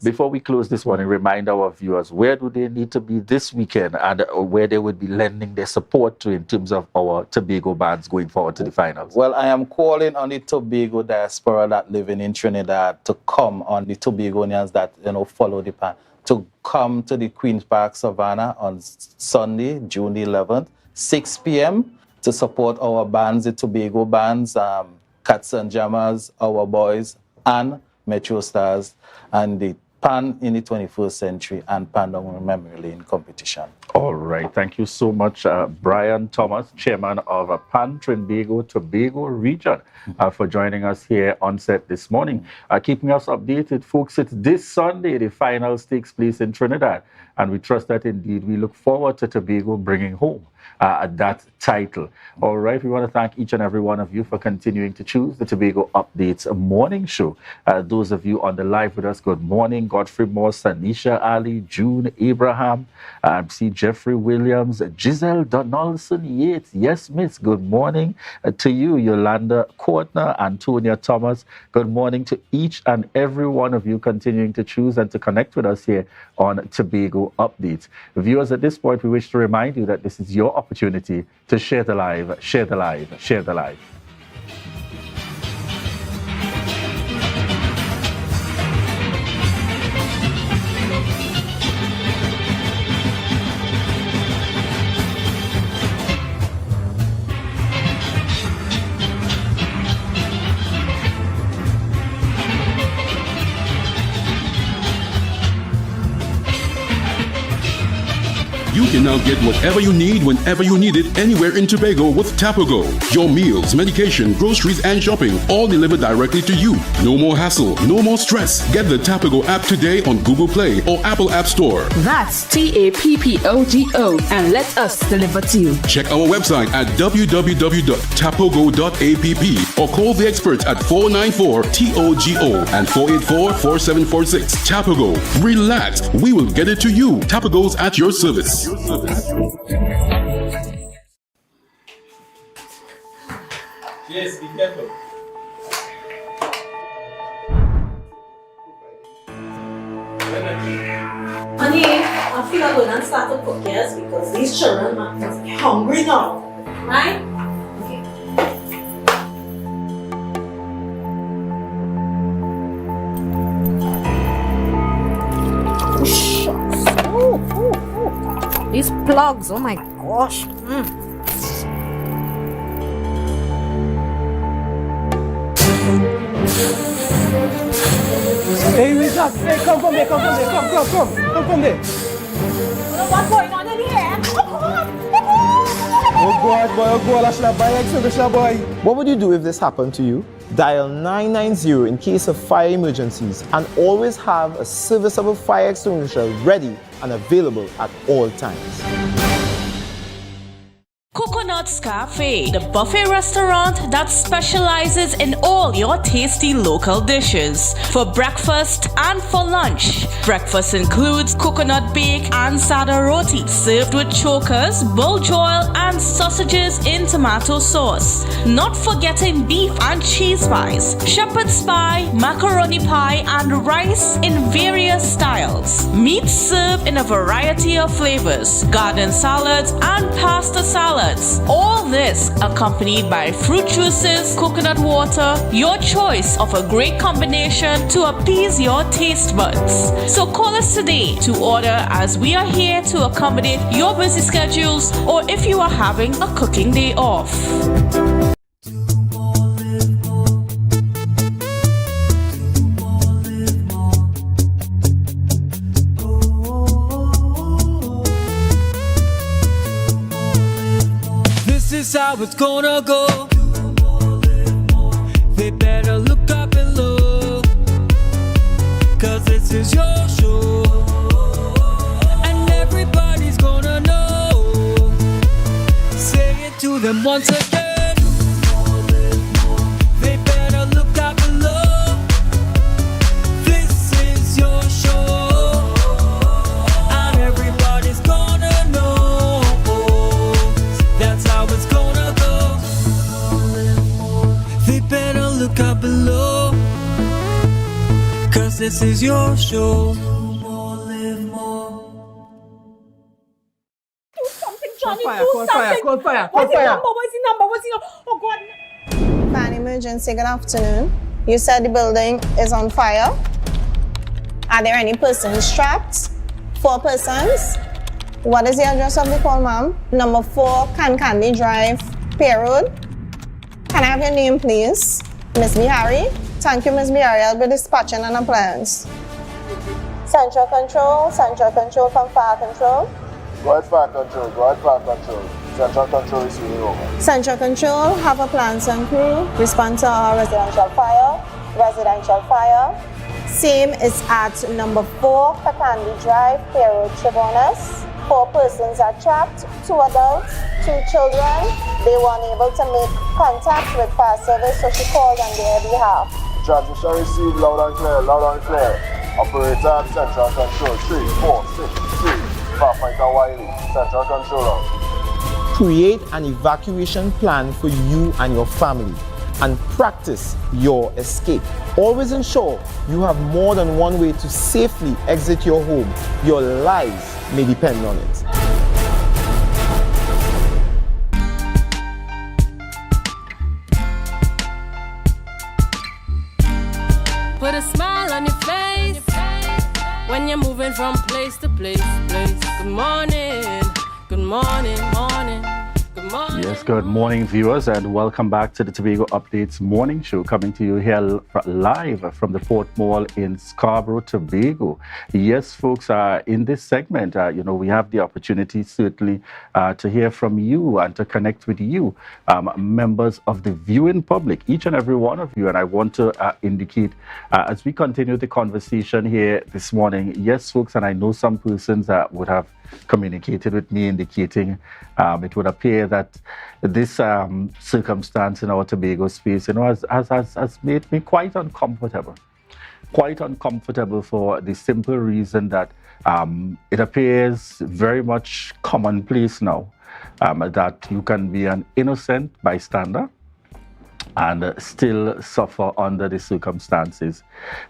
B: Before we close this one, remind our viewers, where do they need to be this weekend and where they would be lending their support to in terms of our Tobago bands going forward to the finals?
N: Well, I am calling on the Tobago diaspora that living in Trinidad to come, on the Tobagonians that follow the Pan, to come to the Queen's Park Savannah on Sunday, June 11th, 6 p.m. to support our bands, the Tobago bands, Cats and Jammers, Our Boys, and Metro Stars, and the Pan in the 21st Century and Pan Down Memory Lane competition.
B: All right. Thank you so much, Brian Thomas, Chairman of Pan Trinbago Tobago region, for joining us here on set this morning. Keeping us updated, folks, it's this Sunday, the finals takes place in Trinidad, and we trust that indeed we look forward to Tobago bringing home that title. All right, we want to thank each and every one of you for continuing to choose the Tobago Updates morning show. Those of you on the live with us, good morning. Godfrey Moore, Sanisha Ali, June Abraham, see Jeffrey Williams, Giselle Donaldson Yates. Yes, miss, good morning to you. Yolanda Courtner, Antonia Thomas. Good morning to each and every one of you continuing to choose and to connect with us here on Tobago Updates. Viewers, at this point, we wish to remind you that this is your opportunity to share the live, share the live, share the live.
O: You can now get whatever you need whenever you need it anywhere in Tobago with Tobago. Your meals, medication, groceries, and shopping all delivered directly to you. No more hassle, no more stress. Get the Tobago app today on Google Play or Apple App Store.
P: That's TAPPOGO, and let us deliver to you.
O: Check our website at www.tapogo.app or call the experts at 494-TOGO and 484-4746. Tobago. Relax. We will get it to you. Tobago's at your service.
Q: Yes, be careful.
R: Honey, I feel I'm going to start to cook, yes, because these children must be hungry now, right? Okay. These plugs, oh my gosh.
S: Hey, Rizak, hey, come from there. Come from there.
R: What's going on in here?
S: Oh God, I should have buy exhibition, boy. What would you do if this happened to you? Dial 990 in case of fire emergencies and always have a serviceable fire extinguisher ready and available at all times.
A: Coconut's Cafe, the buffet restaurant that specializes in all your tasty local dishes. For breakfast and for lunch. Breakfast includes coconut bake and sada roti, served with chokers, bull joil, and sausages in tomato sauce. Not forgetting beef and cheese pies, shepherd's pie, macaroni pie, and rice in various styles. Meat served in a variety of flavors, garden salads, and pasta salads. All this accompanied by fruit juices, coconut water, your choice of a great combination to appease your taste buds. So call us today to order, as we are here to accommodate your busy schedules or if you are having a cooking day off.
K: This is how it's gonna go. They better look up and look, 'cause this is your show, and everybody's gonna know. Say it to them once again. They better look up and look. This is your show, and everybody's gonna know. That's how it's gonna go. They better look up below, 'cause this is your show.
R: Johnny,
S: Call
R: do something.
S: fire.
R: What's the number? Oh God.
T: Fan emergency, good afternoon. You said the building is on fire. Are there any persons trapped? 4 persons. What is the address of the call, ma'am? Number 4, Candy Drive, Pier Road. Can I have your name, please? Miss Bihari. Thank you, Miss Bihari. I'll be dispatching an appliance. Central Control from Fire Control.
U: Go ahead, Fire Control. Central Control is really over.
T: Central Control, have a plans and crew. Respond to our residential fire. Same is at number 4, Candy Drive, Pier Road, Chabonas. 4 persons are trapped, 2 adults, 2 children. They were unable to make contact with fire service, so she called on their behalf.
U: Transmission received loud and clear. Operator at Central Control, 3463. Firefighter Wiley, Central Control.
S: Create an evacuation plan for you and your family and practice your escape. Always ensure you have more than one way to safely exit your home. Your lives may depend on it.
M: Put a smile on your face when you're moving from place to place. Good morning, good morning, morning.
B: Yes, good morning, viewers, and welcome back to the Tobago Updates morning show, coming to you here live from the Port Mall in Scarborough, Tobago. Yes, folks, in this segment, we have the opportunity certainly to hear from you and to connect with you, members of the viewing public, each and every one of you. And I want to indicate, as we continue the conversation here this morning, yes, folks, and I know some persons would have communicated with me indicating it would appear that this circumstance in our Tobago space, has made me quite uncomfortable for the simple reason that it appears very much commonplace now that you can be an innocent bystander and still suffer under the circumstances.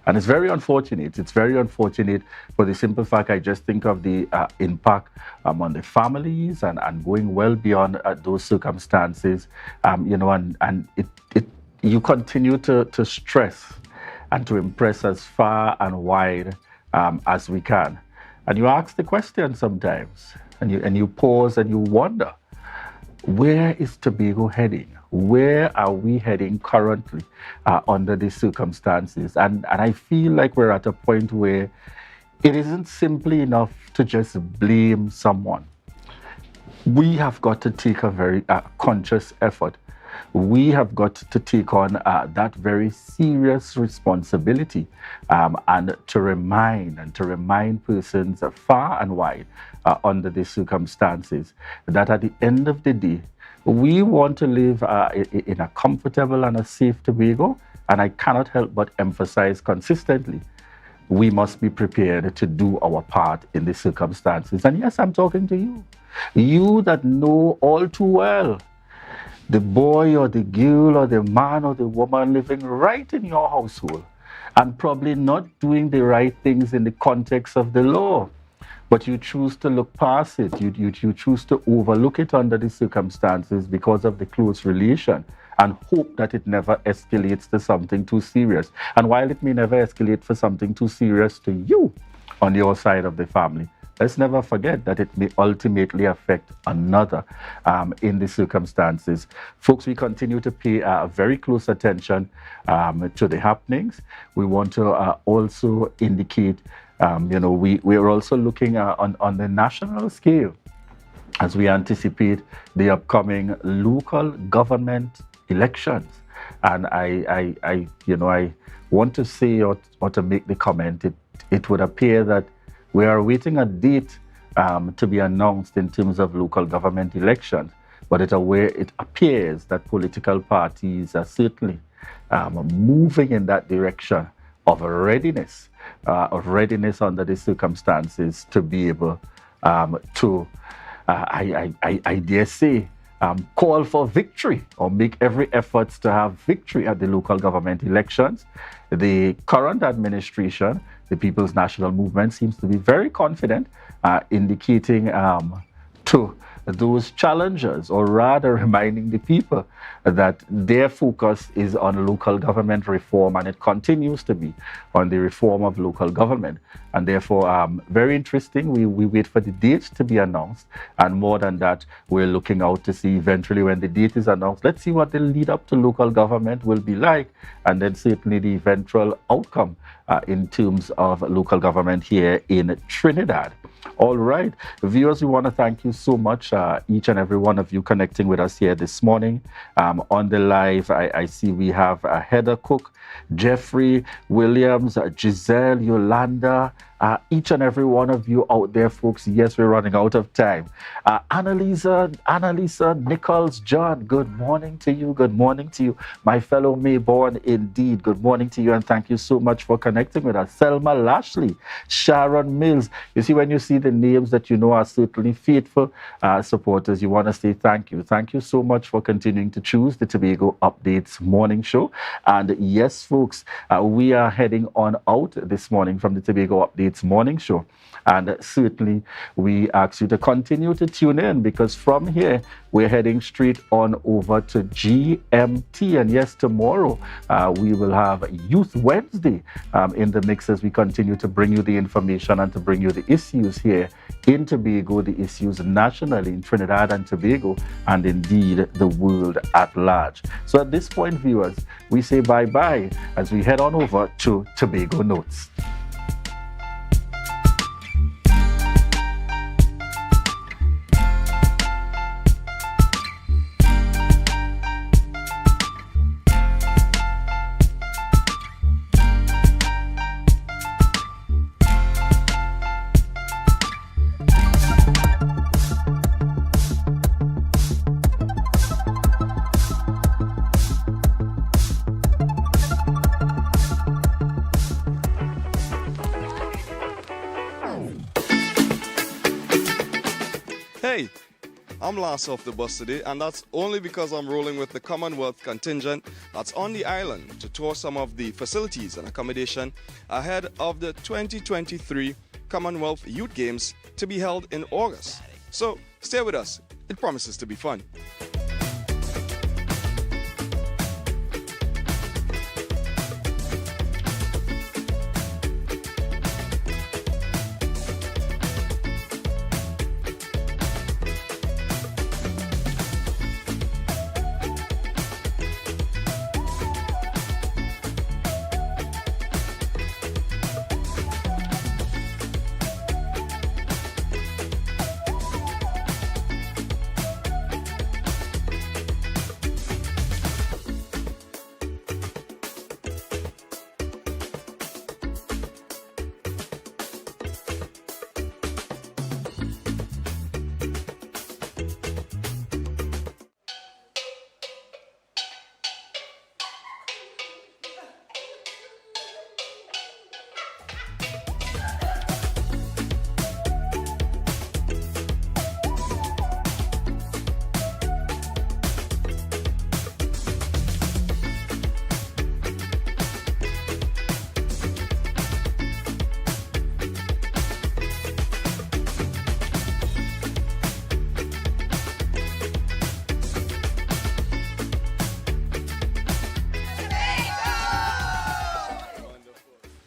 B: And it's very unfortunate. It's very unfortunate for the simple fact, I just think of the impact on the families and going well beyond those circumstances, and you continue to stress and to impress as far and wide as we can. And you ask the question sometimes, and you pause and you wonder, where is Tobago heading? Where are we heading currently under these circumstances? And I feel like we're at a point where it isn't simply enough to just blame someone. We have got to take a very conscious effort. We have got to take on that very serious responsibility and to remind persons far and wide under these circumstances that at the end of the day, we want to live in a comfortable and a safe Tobago, and I cannot help but emphasize consistently, we must be prepared to do our part in these circumstances. And yes, I'm talking to you. You that know all too well the boy or the girl or the man or the woman living right in your household and probably not doing the right things in the context of the law. But you choose to look past it. You choose to overlook it under the circumstances because of the close relation and hope that it never escalates to something too serious. And while it may never escalate for something too serious to you on your side of the family, let's never forget that it may ultimately affect another in the circumstances. Folks, we continue to pay very close attention to the happenings. We want to also indicate, we are also looking on the national scale as we anticipate the upcoming local government elections. And I want to say or to make the comment, it would appear that we are awaiting a date to be announced in terms of local government elections, but it appears that political parties are certainly moving in that direction of readiness under the circumstances to be able to, I dare say, call for victory or make every effort to have victory at the local government elections. The current administration, the People's National Movement, seems to be very confident, indicating to those challengers, or rather reminding the people that their focus is on local government reform, and it continues to be on the reform of local government. And therefore, very interesting. We wait for the date to be announced, and more than that, we're looking out to see eventually when the date is announced, let's see what the lead up to local government will be like, and then certainly the eventual outcome in terms of local government here in Trinidad. All right, viewers, we want to thank you so much, each and every one of you connecting with us here this morning. On the live, I see we have Heather Cook, Jeffrey Williams, Giselle, Yolanda, each and every one of you out there, folks. Yes, we're running out of time. Annalisa Nichols John, good morning to you. Good morning to you, my fellow Mayborn, indeed. Good morning to you, and thank you so much for connecting with us. Selma Lashley, Sharon Mills. You see, when you see the names that you know are certainly faithful supporters, you want to say thank you. Thank you so much for continuing to choose the Tobago Updates morning show. And yes, folks, we are heading on out this morning from the Tobago Updates morning show, and certainly we ask you to continue to tune in, because from here we're heading straight on over to GMT. And yes, tomorrow we will have Youth Wednesday in the mix as we continue to bring you the information and to bring you the issues here in Tobago, the issues nationally in Trinidad and Tobago, and indeed the world at large. So at this point, viewers, we say bye-bye as we head on over to Tobago Notes.
C: Hey, I'm last off the bus today, and that's only because I'm rolling with the Commonwealth contingent that's on the island to tour some of the facilities and accommodation ahead of the 2023 Commonwealth Youth Games to be held in August. So stay with us, it promises to be fun.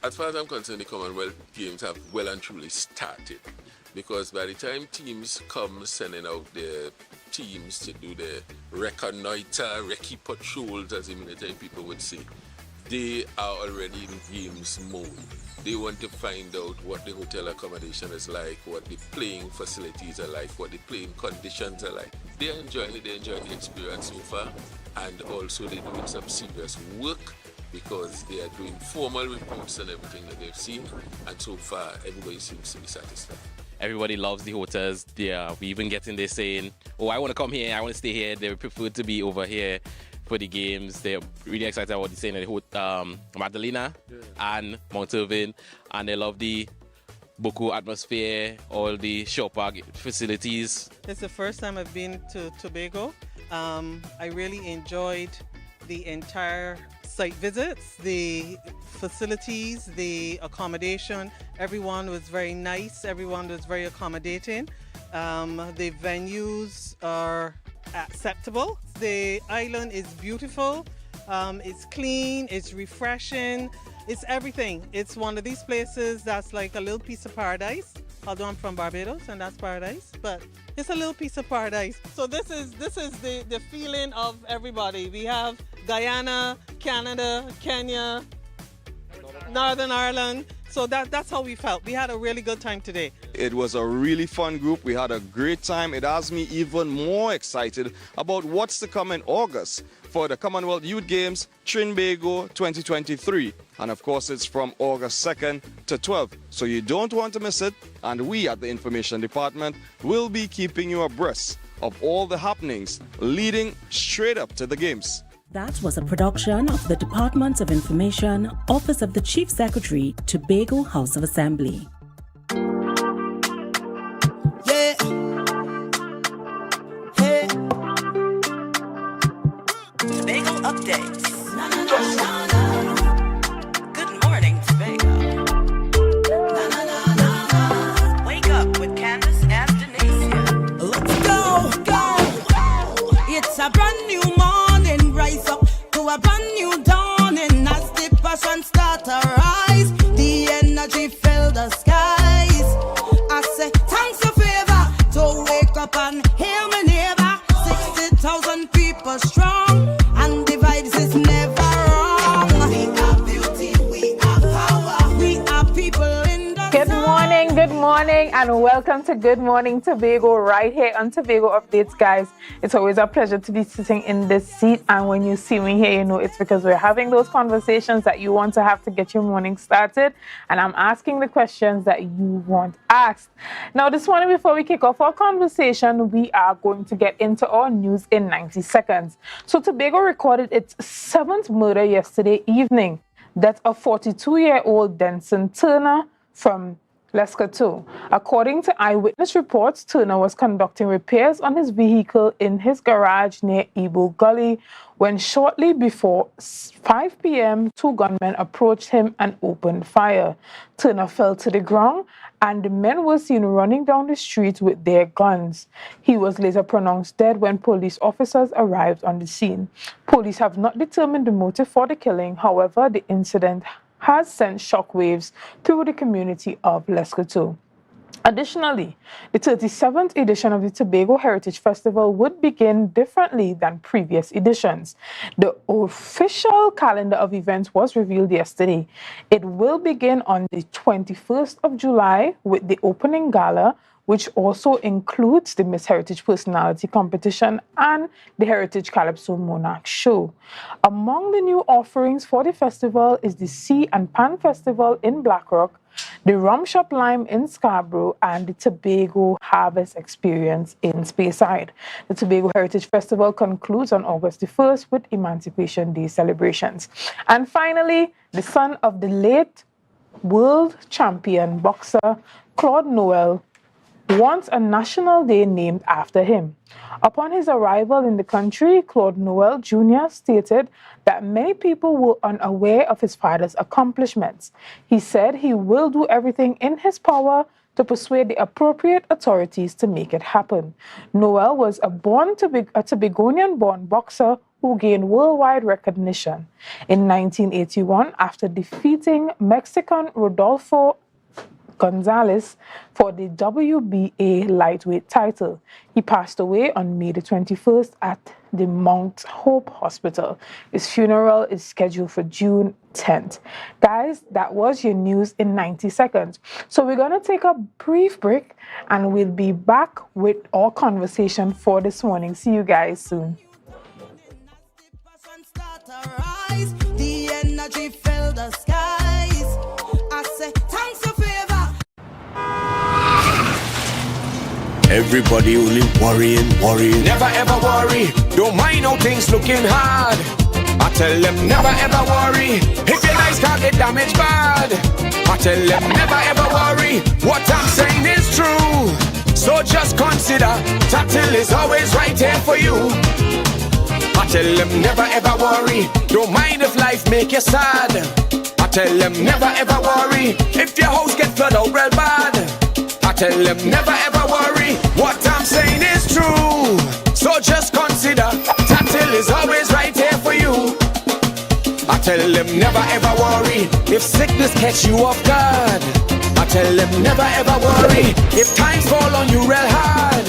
D: As far as I'm concerned, the Commonwealth Games have well and truly started, because by the time teams come sending out their teams to do the reconnoiter, recce patrols, as the military people would say, they are already in games mode. They want to find out what the hotel accommodation is like, what the playing facilities are like, what the playing conditions are like. They're enjoying it, they're enjoying the experience so far, and also they're doing some serious work, because they are doing formal reports and everything that they've seen, and so far everybody seems to be satisfied.
V: Everybody loves the hotels. We even getting there saying, oh, I want to come here, I want to stay here. They prefer to be over here for the games. They're really excited about the saying at the Magdalena and Mount Irving, and they love the Boko atmosphere, all the shopper facilities.
W: It's the first time I've been to Tobago. I really enjoyed the entire site visits, the facilities, the accommodation. Everyone was very nice, everyone was very accommodating. The venues are acceptable. The island is beautiful, it's clean, it's refreshing, it's everything. It's one of these places that's like a little piece of paradise. Although I'm from Barbados and that's paradise, but it's a little piece of paradise. So this is the feeling of everybody. We have Guyana, Canada, Kenya, Northern Ireland. So that's how we felt. We had a really good time today.
C: It was a really fun group. We had a great time. It has me even more excited about what's to come in August for the Commonwealth Youth Games Tobago 2023. And of course, it's from August 2nd to 12th. So you don't want to miss it. And we at the Information Department will be keeping you abreast of all the happenings leading straight up to the games.
X: That was a production of the Department of Information, Office of the Chief Secretary, Tobago House of Assembly.
K: Yeah. Hey.
Y: Tobago updates. Good morning, Tobago. Wake up with Candace and Denasia.
K: Let's go. It's a brand new morning. Rise up to a brand new dawning. As the passion start to rise, the energy fill the skies. I say thanks for favor to wake up and hear me neighbor. 60,000 people strong, and the vibes is never wrong. We are beauty, we are power, we are people in the
Z: Good morning, and welcome to Good Morning Tobago right here on Tobago Updates, guys. It's always a pleasure to be sitting in this seat, and when you see me here, you know it's because we're having those conversations that you want to have to get your morning started, and I'm asking the questions that you want asked. Now, this morning, before we kick off our conversation, we are going to get into our news in 90 seconds. So Tobago recorded its 7th murder yesterday evening. That's a 42-year-old Denson Turner from Lescotho. According to eyewitness reports, Turner was conducting repairs on his vehicle in his garage near Ibo Gully when shortly before 5 p.m., 2 gunmen approached him and opened fire. Turner fell to the ground, and the men were seen running down the street with their guns. He was later pronounced dead when police officers arrived on the scene. Police have not determined the motive for the killing. However, the incident has sent shockwaves through the community of Lescotho. Additionally, the 37th edition of the Tobago Heritage Festival would begin differently than previous editions. The official calendar of events was revealed yesterday. It will begin on the 21st of July with the opening gala, which also includes the Miss Heritage Personality Competition and the Heritage Calypso Monarch Show. Among the new offerings for the festival is the Sea and Pan Festival in Blackrock, the Rum Shop Lime in Scarborough, and the Tobago Harvest Experience in Speyside. The Tobago Heritage Festival concludes on August the 1st with Emancipation Day celebrations. And finally, the son of the late world champion boxer Claude Noel wants a national day named after him. Upon his arrival in the country, Claude Noel Jr. stated that many people were unaware of his father's accomplishments. He said he will do everything in his power to persuade the appropriate authorities to make it happen. Noel was a Tobagonian-born boxer who gained worldwide recognition in 1981 after defeating Mexican Rodolfo Gonzalez for the WBA lightweight title. He passed away on May the 21st at the Mount Hope Hospital. His funeral is scheduled for June 10th. Guys, that was your news in 90 seconds. So we're going to take a brief break and we'll be back with our conversation for this morning. See you guys soon.
K: The energy fill the skies. I say thanks for favor.
F: Everybody only worrying. Never ever worry. Don't mind how things looking hard. I tell them never ever worry. If your life can't get damaged bad. I tell them never ever worry. What I'm saying is true. So just consider Tatil is always right here for you. I tell them never ever worry. Don't mind if life make you sad. I tell them never ever worry. If your house get flooded out real bad. I tell them never ever worry. What I'm saying is true. So just consider Tatil is always right here for you. I tell them never ever worry. If sickness catch you off guard. I tell them never ever worry. If times fall on you real hard.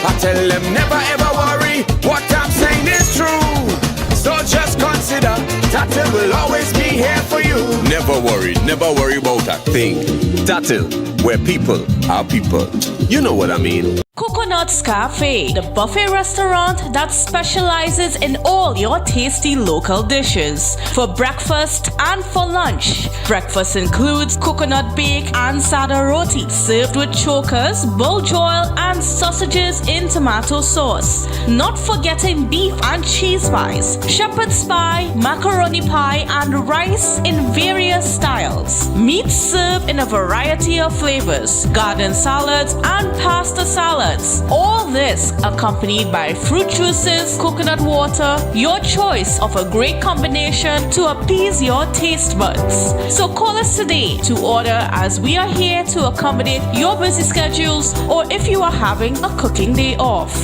F: I tell them never ever worry. What I'm saying is true. So just consider Tatil will always be here for you.
G: Never worry about a thing. Tatil, where people are people. You know what I mean.
A: Coconut's Cafe, the buffet restaurant that specializes in all your tasty local dishes. For breakfast and for lunch. Breakfast includes coconut bake and sada roti, served with chokers, bull joil, and sausages in tomato sauce. Not forgetting beef and cheese pies, shepherd's pie, macaroni pie, and rice in various styles. Meat served in a variety of flavors, garden salads, and pasta salads. All this accompanied by fruit juices, coconut water, your choice of a great combination to appease your taste buds. So call us today to order, as we are here to accommodate your busy schedules or if you are having a cooking day off.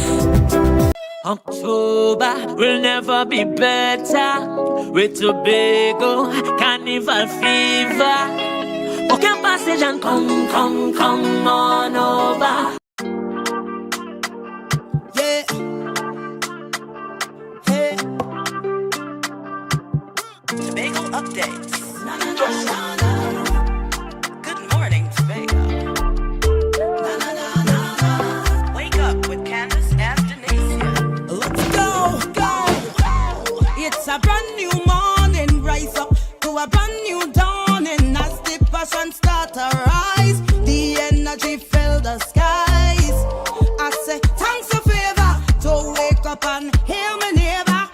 K: October will never be better with Tobago Carnival fever. Book your passage and come on over. Yeah. Hey.
Y: Tobago updates. Good morning, Tobago. Wake up with Candace and Denise.
K: Let's go. It's a brand new morning. Rise up to a brand new dawning. As the passion start to rise, the energy fill the skies. I say thanks for favor. To wake up and hear me neighbor.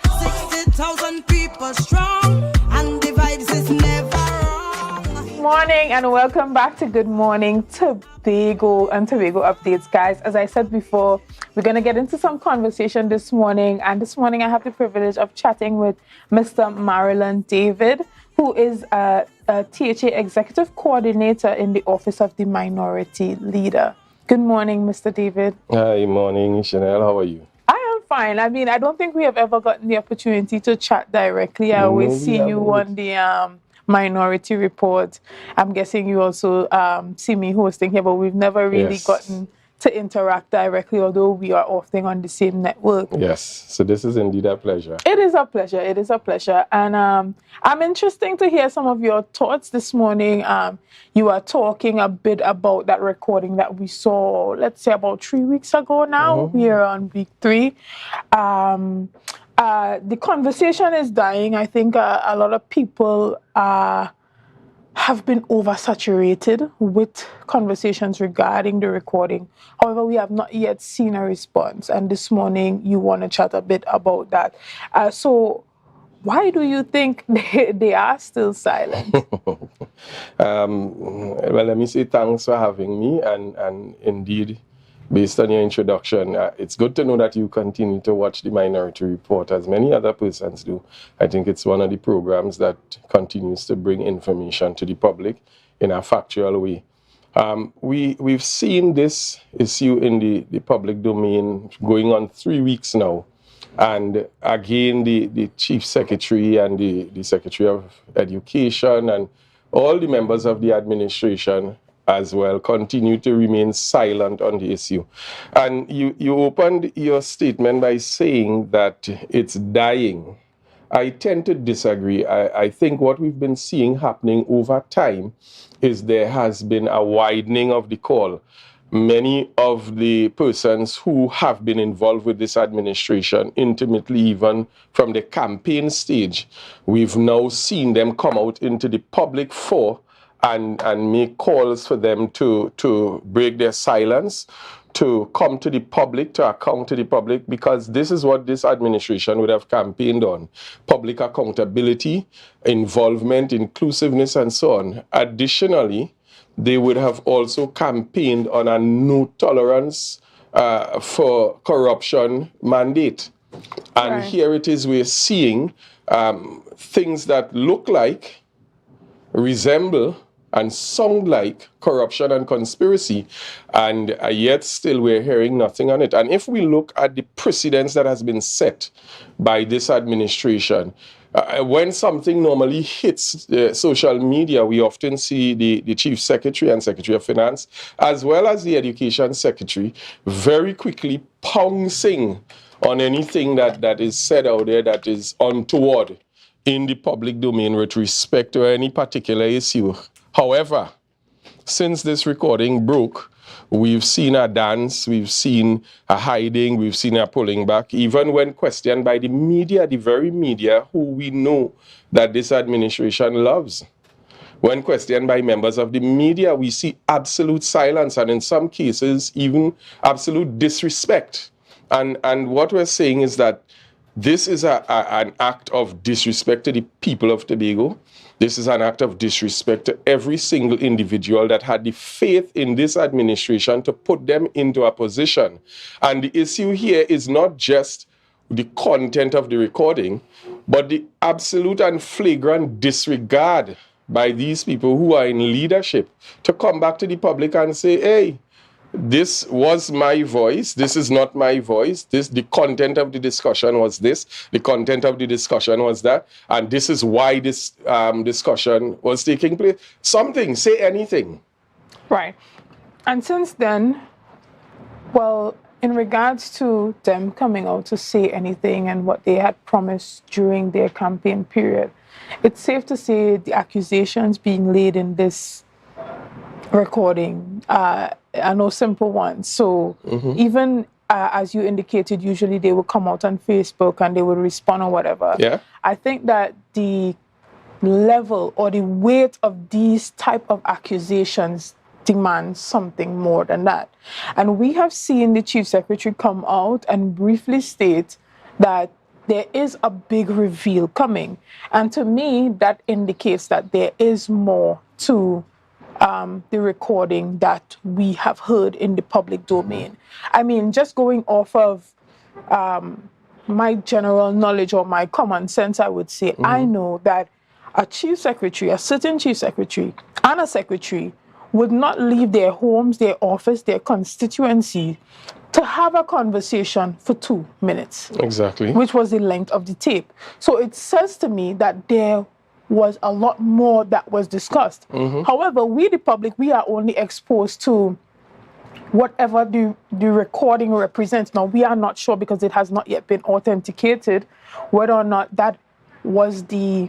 K: 60,000 people strong, and the vibes is never wrong.
Z: Morning and welcome back to Good Morning Tobago and Tobago Updates, guys. As I said before, we're going to get into some conversation this morning, and this morning I have the privilege of chatting with Mr. Marlon David, who is a THA Executive Coordinator in the Office of the Minority Leader. Good morning, Mr. David.
H: Hi, morning, Chanel. How are you?
Z: I am fine. I mean, I don't think we have ever gotten the opportunity to chat directly. I always see you on the Minority Report. I'm guessing you also see me hosting here, but we've never really gotten to interact directly, although we are often on the same network.
H: Yes, so this is indeed a pleasure.
Z: It is a pleasure. It is a pleasure. And I'm interested to hear some of your thoughts this morning. You are talking a bit about that recording that we saw, let's say about 3 weeks ago now. We are on week 3. The conversation is dying. I think a lot of people have been oversaturated with conversations regarding the recording. However, we have not yet seen a response. And this morning, you want to chat a bit about that. So why do you think they are still silent?
H: Well, let me say thanks for having me. And indeed, based on your introduction, it's good to know that you continue to watch the Minority Report, as many other persons do. I think it's one of the programs that continues to bring information to the public in a factual way. We've seen this issue in the public domain going on 3 weeks now. And again, the Chief Secretary and the Secretary of Education and all the members of the administration as well continue to remain silent on the issue. And you opened your statement by saying that it's dying. I tend to disagree. I think what we've been seeing happening over time is there has been a widening of the call. Many of the persons who have been involved with this administration intimately, even from the campaign stage, we've now seen them come out into the public fore and make calls for them to break their silence, to come to the public, to account to the public, because this is what this administration would have campaigned on: public accountability, involvement, inclusiveness, and so on. Additionally, they would have also campaigned on a no tolerance for corruption mandate. And here it is, we're seeing things that look like, resemble, and sound like corruption and conspiracy, and yet still we're hearing nothing on it. And if we look at the precedents that has been set by this administration, when something normally hits social media, we often see the Chief Secretary and Secretary of Finance, as well as the Education Secretary, very quickly pouncing on anything that is said out there that is untoward in the public domain with respect to any particular issue. However, since this recording broke, we've seen a dance, we've seen a hiding, we've seen a pulling back, even when questioned by the media, the very media who we know that this administration loves. When questioned by members of the media, we see absolute silence, and in some cases, even absolute disrespect. And what we're saying is that this is an act of disrespect to the people of Tobago. This is an act of disrespect to every single individual that had the faith in this administration to put them into a position. And the issue here is not just the content of the recording, but the absolute and flagrant disregard by these people who are in leadership to come back to the public and say, hey, this was my voice, this is not my voice, the content of the discussion was this, the content of the discussion was that, and this is why this discussion was taking place. Something, say anything.
Z: Right. And since then, well, in regards to them coming out to say anything and what they had promised during their campaign period, it's safe to say the accusations being laid in this recording are no simple ones. So even as you indicated, usually they would come out on Facebook and they would respond or whatever.
H: Yeah.
Z: I think that the level or the weight of these type of accusations demands something more than that. And we have seen the Chief Secretary come out and briefly state that there is a big reveal coming. And to me, that indicates that there is more to the recording that we have heard in the public domain. I mean, just going off of my general knowledge or my common sense, I would say, I know that a Chief Secretary, a certain Chief Secretary and a Secretary would not leave their homes, their office, their constituency to have a conversation for 2 minutes.
H: Exactly.
Z: Which was the length of the tape. So it says to me that there was a lot more that was discussed. However, we, the public, we are only exposed to whatever the recording represents. Now, we are not sure because it has not yet been authenticated whether or not that was the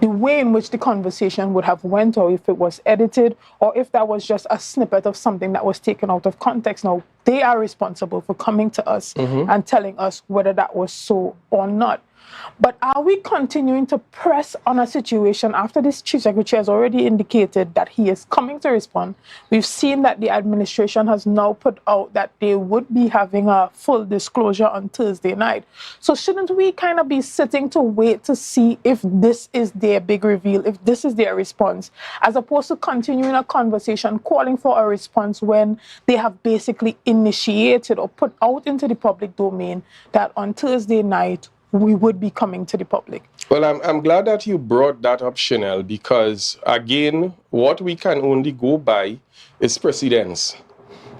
Z: way in which the conversation would have went, or if it was edited, or if that was just a snippet of something that was taken out of context. Now, they are responsible for coming to us and telling us whether that was so or not. But are we continuing to press on a situation after this Chief Secretary has already indicated that he is coming to respond? We've seen that the administration has now put out that they would be having a full disclosure on Thursday night. So shouldn't we kind of be sitting to wait to see if this is their big reveal, if this is their response, as opposed to continuing a conversation, calling for a response when they have basically initiated or put out into the public domain that on Thursday night, we would be coming to the public?
H: Well, I'm glad that you brought that up, Chanel, because, again, what we can only go by is precedence.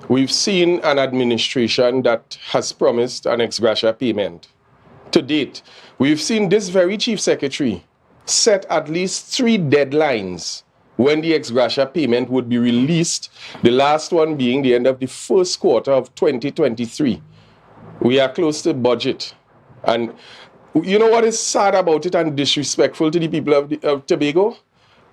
H: we've seen an administration that has promised an ex gratia payment. To date, we've seen this very chief secretary set at least 3 deadlines when the ex gratia payment would be released, the last one being the end of the first quarter of 2023. We are close to budget. And you know what is sad about it and disrespectful to the people of Tobago?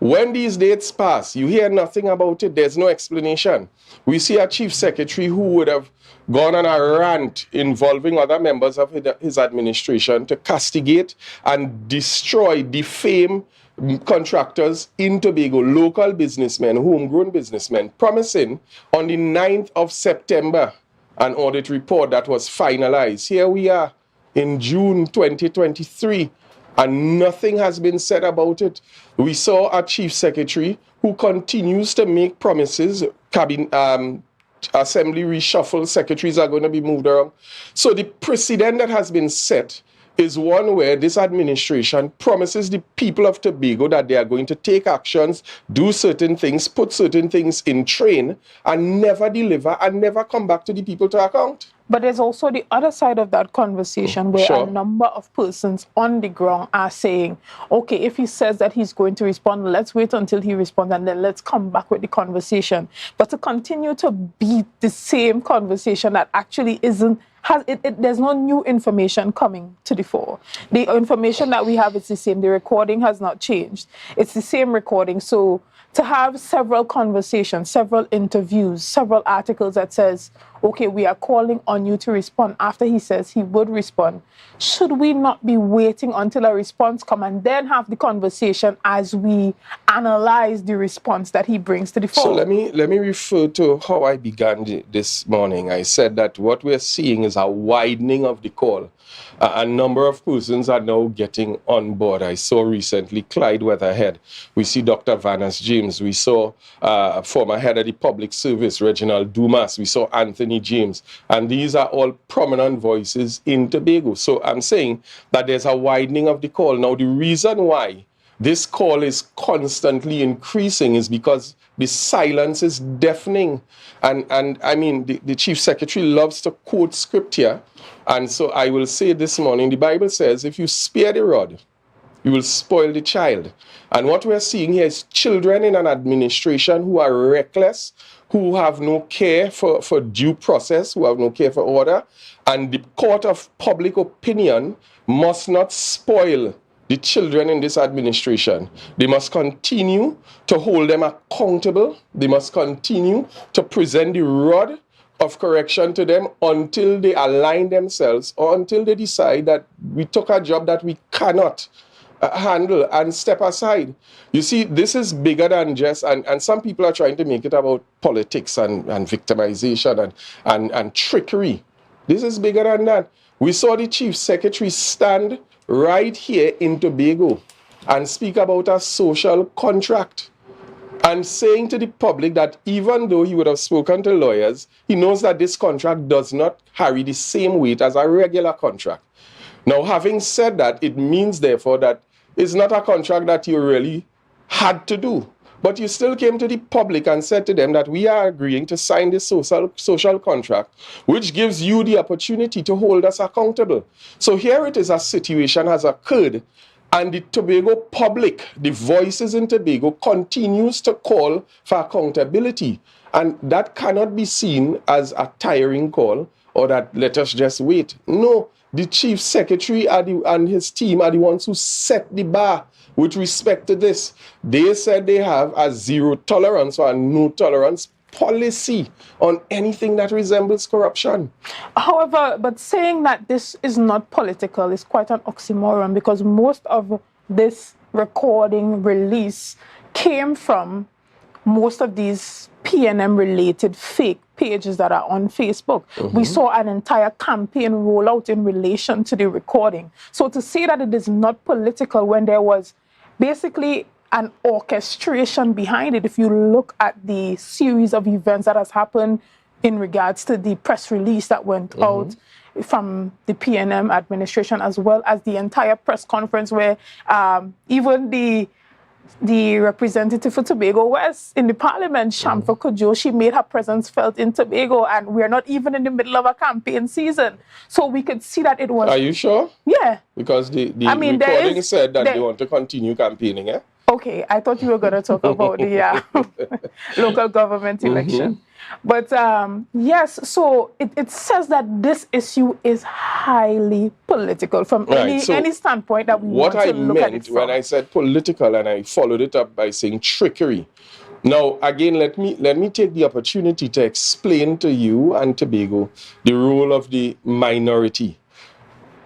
H: When these dates pass, you hear nothing about it. There's no explanation. We see a chief secretary who would have gone on a rant involving other members of his administration to castigate and destroy, defame contractors in Tobago, local businessmen, homegrown businessmen, promising on the 9th of September an audit report that was finalized. Here we are in June 2023, and nothing has been said about it. We saw a chief secretary who continues to make promises. Assembly reshuffle, secretaries are going to be moved around. So the precedent that has been set is one where this administration promises the people of Tobago that they are going to take actions, do certain things, put certain things in train, and never deliver and never come back to the people to account.
Z: But there's also the other side of that conversation where a number of persons on the ground are saying, okay, if he says that he's going to respond, let's wait until he responds and then let's come back with the conversation. But to continue to beat the same conversation that actually isn't, there's no new information coming to the fore. The information that we have is the same. The recording has not changed. It's the same recording. So to have several conversations, several interviews, several articles that says, okay, we are calling on you to respond after he says he would respond, should we not be waiting until a response comes and then have the conversation as we analyze the response that he brings to the fore?
H: So let me refer to how I began this morning. I said that what we're seeing is a widening of the call. A number of persons are now getting on board. I saw recently Clyde Weatherhead. We see Dr. Vanas James. We saw former head of the public service, Reginald Dumas. We saw Anthony James. And these are all prominent voices in Tobago. So I'm saying that there's a widening of the call. Now, the reason why this call is constantly increasing is because the silence is deafening. And I mean, the chief secretary loves to quote scripture. And so I will say this morning, the Bible says, if you spare the rod, you will spoil the child. And what we're seeing here is children in an administration who are reckless, who have no care for due process, who have no care for order. And the court of public opinion must not spoil the children in this administration. They must continue to hold them accountable. They must continue to present the rod of correction to them until they align themselves or until they decide that we took a job that we cannot handle and step aside. You see, this is bigger than just, and some people are trying to make it about politics and victimization and trickery. This is bigger than that. We saw the chief secretary stand right here in Tobago and speak about a social contract and saying to the public that even though he would have spoken to lawyers, he knows that this contract does not carry the same weight as a regular contract. Now, having said that, it means therefore that it's not a contract that you really had to do. But you still came to the public and said to them that we are agreeing to sign this social contract, which gives you the opportunity to hold us accountable. So here it is, a situation has occurred, and the Tobago public, the voices in Tobago, continues to call for accountability. And that cannot be seen as a tiring call or that let us just wait. No, the chief secretary and his team are the ones who set the bar with respect to this. They said they have a zero tolerance or a no tolerance policy on anything that resembles corruption.
Z: However, but saying that this is not political is quite an oxymoron, because most of this recording release came from most of these PNM related fake pages that are on Facebook. We saw an entire campaign roll out in relation to the recording. So to say that it is not political when there was basically an orchestration behind it, if you look at the series of events that has happened in regards to the press release that went out from the PNM administration, as well as the entire press conference where even the the representative for Tobago West in the parliament, Shamfa Kojo, she made her presence felt in Tobago, and we're not even in the middle of a campaign season. So we could see that it was...
H: Are you sure?
Z: Yeah.
H: Because the recording said that they want to continue campaigning, eh?
Z: Okay, I thought you were going to talk about the local government election. But yes, so it says that this issue is highly political from any standpoint that we want to look at it from.
H: When I said political, and I followed it up by saying trickery. Now, again, let me take the opportunity to explain to you and Tobago the role of the minority.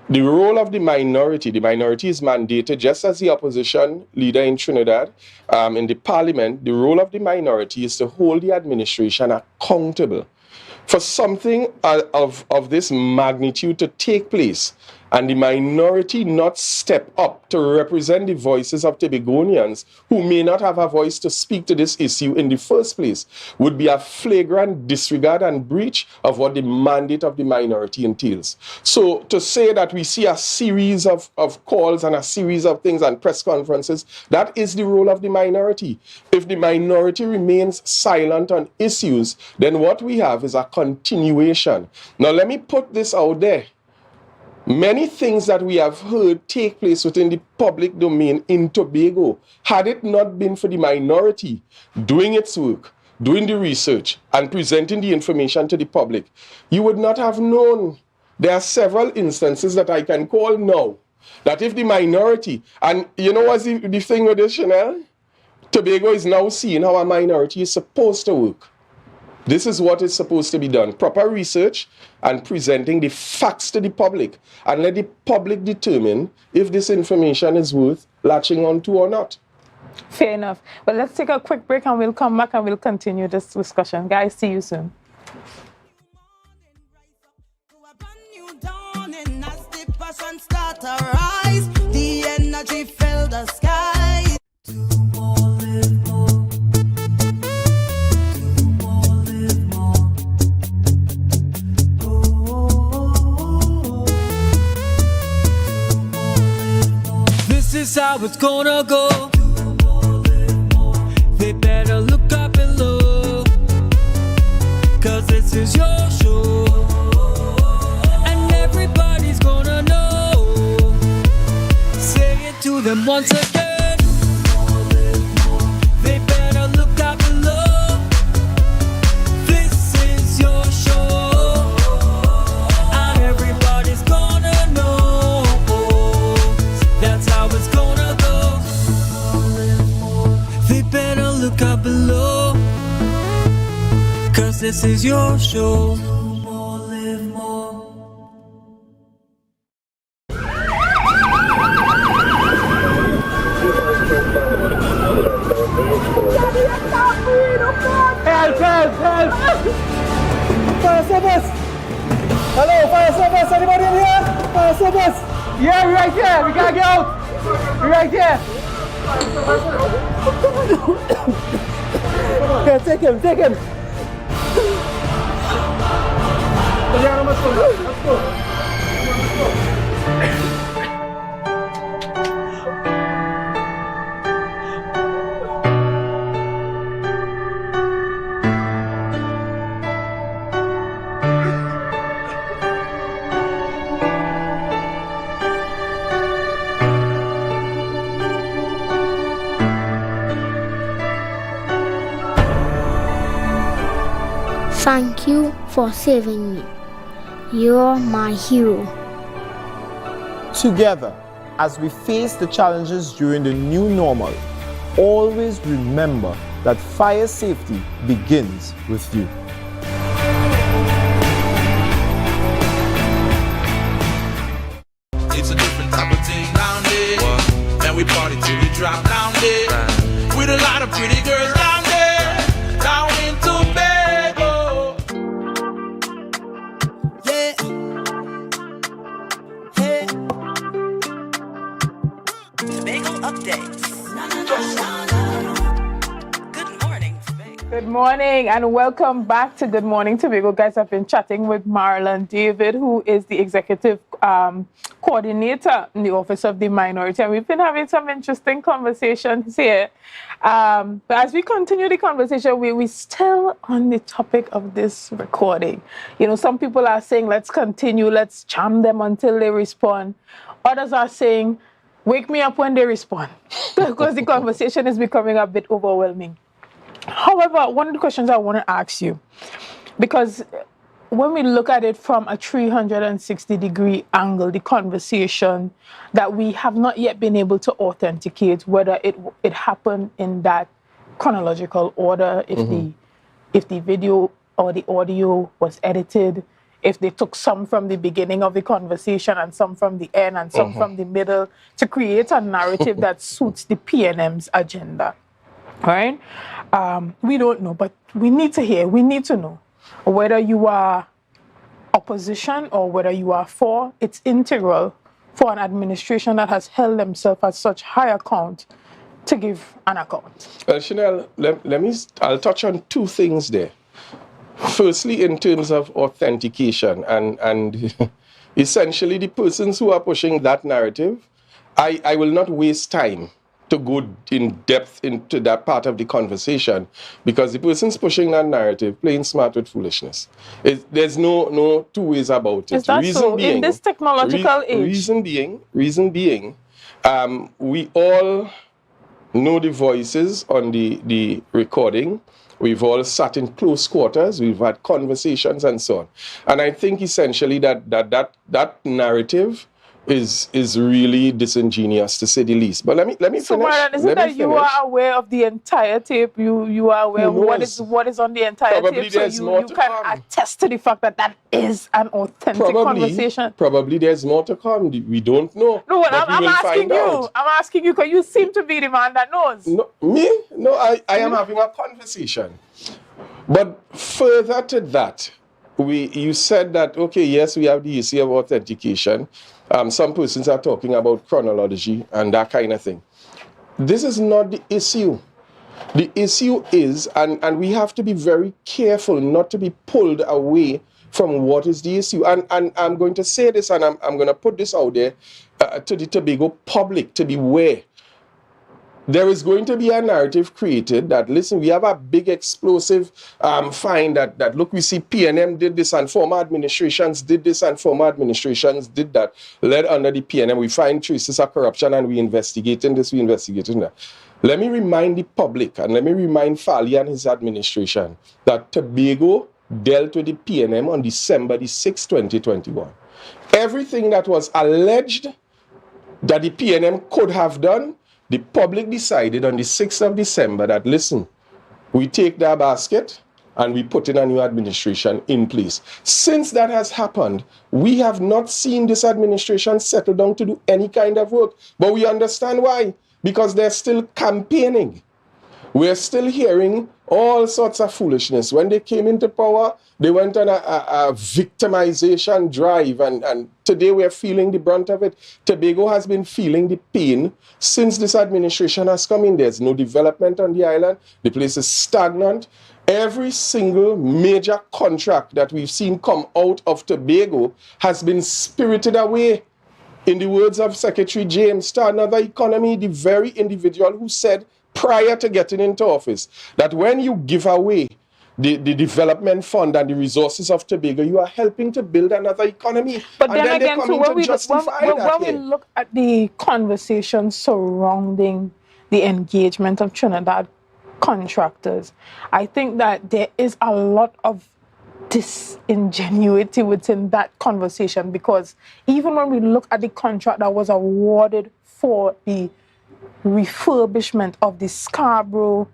H: The role of the minority is mandated, just as the opposition leader in Trinidad, in the parliament, the role of the minority is to hold the administration accountable for something of this magnitude to take place, and the minority not step up to represent the voices of Tobagonians who may not have a voice to speak to this issue in the first place, would be a flagrant disregard and breach of what the mandate of the minority entails. So to say that we see a series of calls and a series of things and press conferences, that is the role of the minority. If the minority remains silent on issues, then what we have is a continuation. Now let me put this out there. Many things that we have heard take place within the public domain in Tobago, had it not been for the minority doing its work, doing the research, and presenting the information to the public, you would not have known. There are several instances that I can call now, that if the minority, and you know what's the thing with this, Chanel? Tobago is now seeing how a minority is supposed to work. This is what is supposed to be done. Proper research and presenting the facts to the public, and let the public determine if this information is worth latching on to or not.
Z: Fair enough. Well, let's take a quick break and we'll come back and we'll continue this discussion. Guys, see you soon.
K: The energy filled the sky. This is how it's gonna go. They better look up below, 'cause this is your show, and everybody's gonna know. Say it to them once again. They better look up below. This is your show, and everybody's gonna know. That's how it's gonna go. They better look up below, 'cause this is your show.
E: Help! Fire service! Hello, fire service! Anybody in here? Fire service! Yeah, we're right here! We gotta get out! We're right here! Here, take him! Let's go!
I: Thank you for saving me. You're my hero.
S: Together, as we face the challenges during the new normal, always remember that fire safety begins with you.
J: It's a different type of thing down there. And we party till we drop down there. With a lot of pretty girls down there. Down in Tobago. Yeah.
Y: Hey. Tobago updates.
Z: Good morning and welcome back to Good Morning Tobago. Guys, I've been chatting with Marlon David, who is the executive coordinator in the Office of the Minority, and we've been having some interesting conversations here. But as we continue the conversation, we're still on the topic of this recording. You know, some people are saying, let's continue, let's charm them until they respond. Others are saying, wake me up when they respond, because the conversation is becoming a bit overwhelming. However, one of the questions I want to ask you, because when we look at it from a 360-degree angle, the conversation that we have not yet been able to authenticate whether it happened in that chronological order, if the video or the audio was edited, if they took some from the beginning of the conversation and some from the end and some from the middle to create a narrative that suits the PNM's agenda, right? We don't know, but we need to hear, we need to know. Whether you are opposition or whether you are for, it's integral for an administration that has held themselves at such high account to give an account.
H: Well, Chanel, I'll touch on two things there. Firstly, in terms of authentication and essentially the persons who are pushing that narrative, I will not waste time to go in depth into that part of the conversation, because the person's pushing that narrative, playing smart with foolishness. There's no two ways about it.
Z: Is that so? In this technological age?
H: Reason being, we all know the voices on the recording. We've all sat in close quarters. We've had conversations and so on. And I think essentially that narrative is really disingenuous, to say the least. But let me finish.
Z: So, Marlon, is it that you are aware of the entire tape? You are aware of what is on the entire
H: Probably
Z: tape, so you can attest to the fact that is an authentic conversation.
H: Probably there's more to come. We don't know.
Z: No, I'm asking you. I'm asking you because you seem to be the man that knows.
H: No, me? No, I am having a conversation. But further to that, you said that, okay, yes, we have the issue of authentication. Some persons are talking about chronology and that kind of thing. This is not the issue. The issue is, and we have to be very careful not to be pulled away from what is the issue. And I'm going to say this, and I'm going to put this out there to the Tobago public to beware. There is going to be a narrative created that, listen, we have a big explosive find that look, we see PNM did this and former administrations did this and former administrations did that, led under the PNM. We find traces of corruption and we investigating this, we investigating that. Let me remind the public and let me remind Fali and his administration that Tobago dealt with the PNM on December the 6th, 2021. Everything that was alleged that the PNM could have done, the public decided on the 6th of December that, listen, we take that basket and we put in a new administration in place. Since that has happened, we have not seen this administration settle down to do any kind of work. But we understand why. Because they're still campaigning. We're still hearing all sorts of foolishness. When they came into power, they went on a victimization drive, and today we're feeling the brunt of it. Tobago has been feeling the pain since this administration has come in. There's no development on the island. The place is stagnant. Every single major contract that we've seen come out of Tobago has been spirited away. In the words of Secretary James, to another economy, the very individual who said prior to getting into office that when you give away the development fund and the resources of Tobago, you are helping to build another economy.
Z: But
H: and
Z: then again, so when we look at the conversation surrounding the engagement of Trinidad contractors, I think that there is a lot of disingenuity within that conversation, because even when we look at the contract that was awarded for the refurbishment of the Scarborough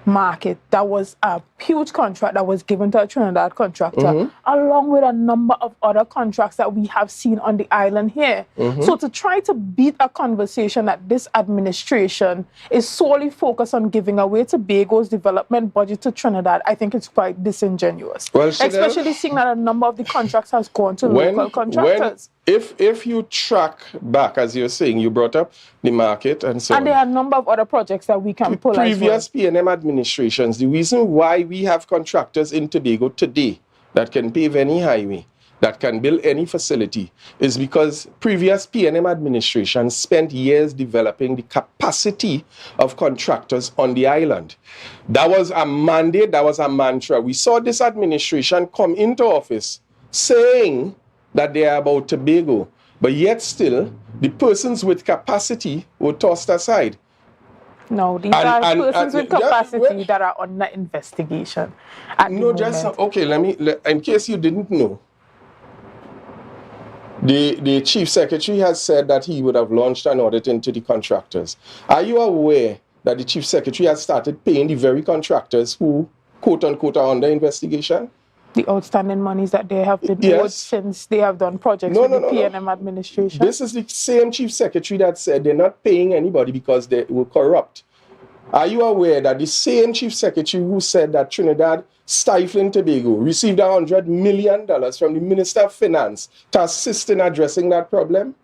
Z: market, that was a huge contract that was given to a Trinidad contractor, along with a number of other contracts that we have seen on the island here. So to try to beat a conversation that this administration is solely focused on giving away Tobago's development budget to Trinidad, I think it's quite disingenuous.
H: Well,
Z: especially seeing that a number of the contracts has gone to local contractors.
H: If you track back, as you're saying, you brought up the market and so on.
Z: And there are a number of other projects that we can pull
H: previous PNM administrations, the reason why we have contractors in Tobago today that can pave any highway that can build any facility is because previous PNM administration spent years developing the capacity of contractors on the island. That was a mandate, that was a mantra. We saw this administration come into office saying that they are about Tobago, but yet still, the persons with capacity were tossed aside.
Z: No, these are persons with capacity that are under investigation at the moment.
H: Okay, in case you didn't know, the Chief Secretary has said that he would have launched an audit into the contractors. Are you aware that the Chief Secretary has started paying the very contractors who, quote-unquote, are under investigation?
Z: The outstanding monies that they have been owed since they have done projects with the PNM administration.
H: This is the same Chief Secretary that said they're not paying anybody because they were corrupt. Are you aware that the same Chief Secretary who said that Trinidad stifling Tobago received $100 million from the Minister of Finance to assist in addressing that problem?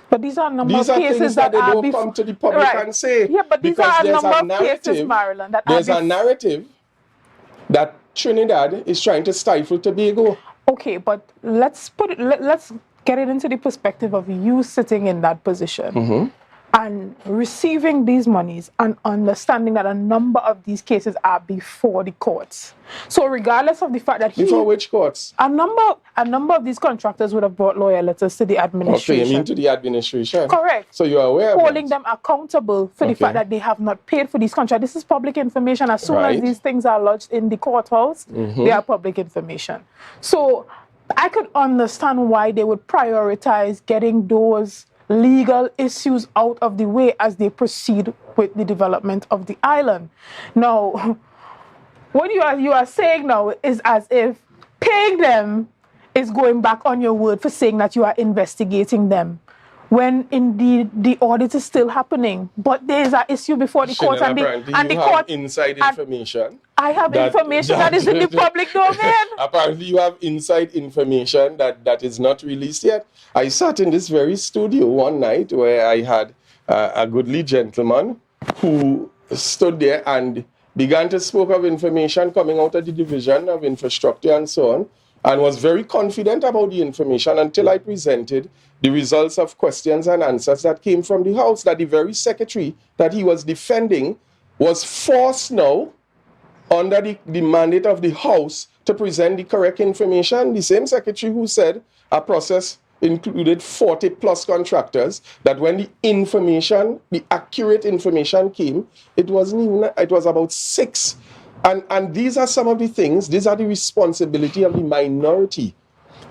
Z: But these are a number of cases that
H: they don't come to the public and say.
Z: Yeah, but these are a number of cases, Marlon, that
H: there's a narrative that Trinidad is trying to stifle Tobago.
Z: Okay, but let's get it into the perspective of you sitting in that position and receiving these monies and understanding that a number of these cases are before the courts. So regardless of the fact that
H: before which courts?
Z: A number of these contractors would have brought lawyer letters to the administration.
H: Okay, you mean to the administration?
Z: Correct.
H: So you are aware of
Z: holding them accountable for the fact that they have not paid for these contracts. This is public information. As soon as these things are lodged in the courthouse, they are public information. So I could understand why they would prioritize getting those legal issues out of the way as they proceed with the development of the island. Now, what you are saying now is as if paying them is going back on your word for saying that you are investigating them, when indeed the audit is still happening. But there is an issue before the court, and the court
H: inside information.
Z: I have information that is in the public domain.
H: Apparently, you have inside information that is not released yet. I sat in this very studio one night where I had a goodly gentleman who stood there and began to speak of information coming out of the Division of Infrastructure and so on, and was very confident about the information until I presented the results of questions and answers that came from the House, that the very secretary that he was defending was forced now, under the mandate of the House, to present the correct information. The same secretary who said a process included 40 plus contractors, that when the information, the accurate information came, it was about 6. And these are some of the things, these are the responsibility of the minority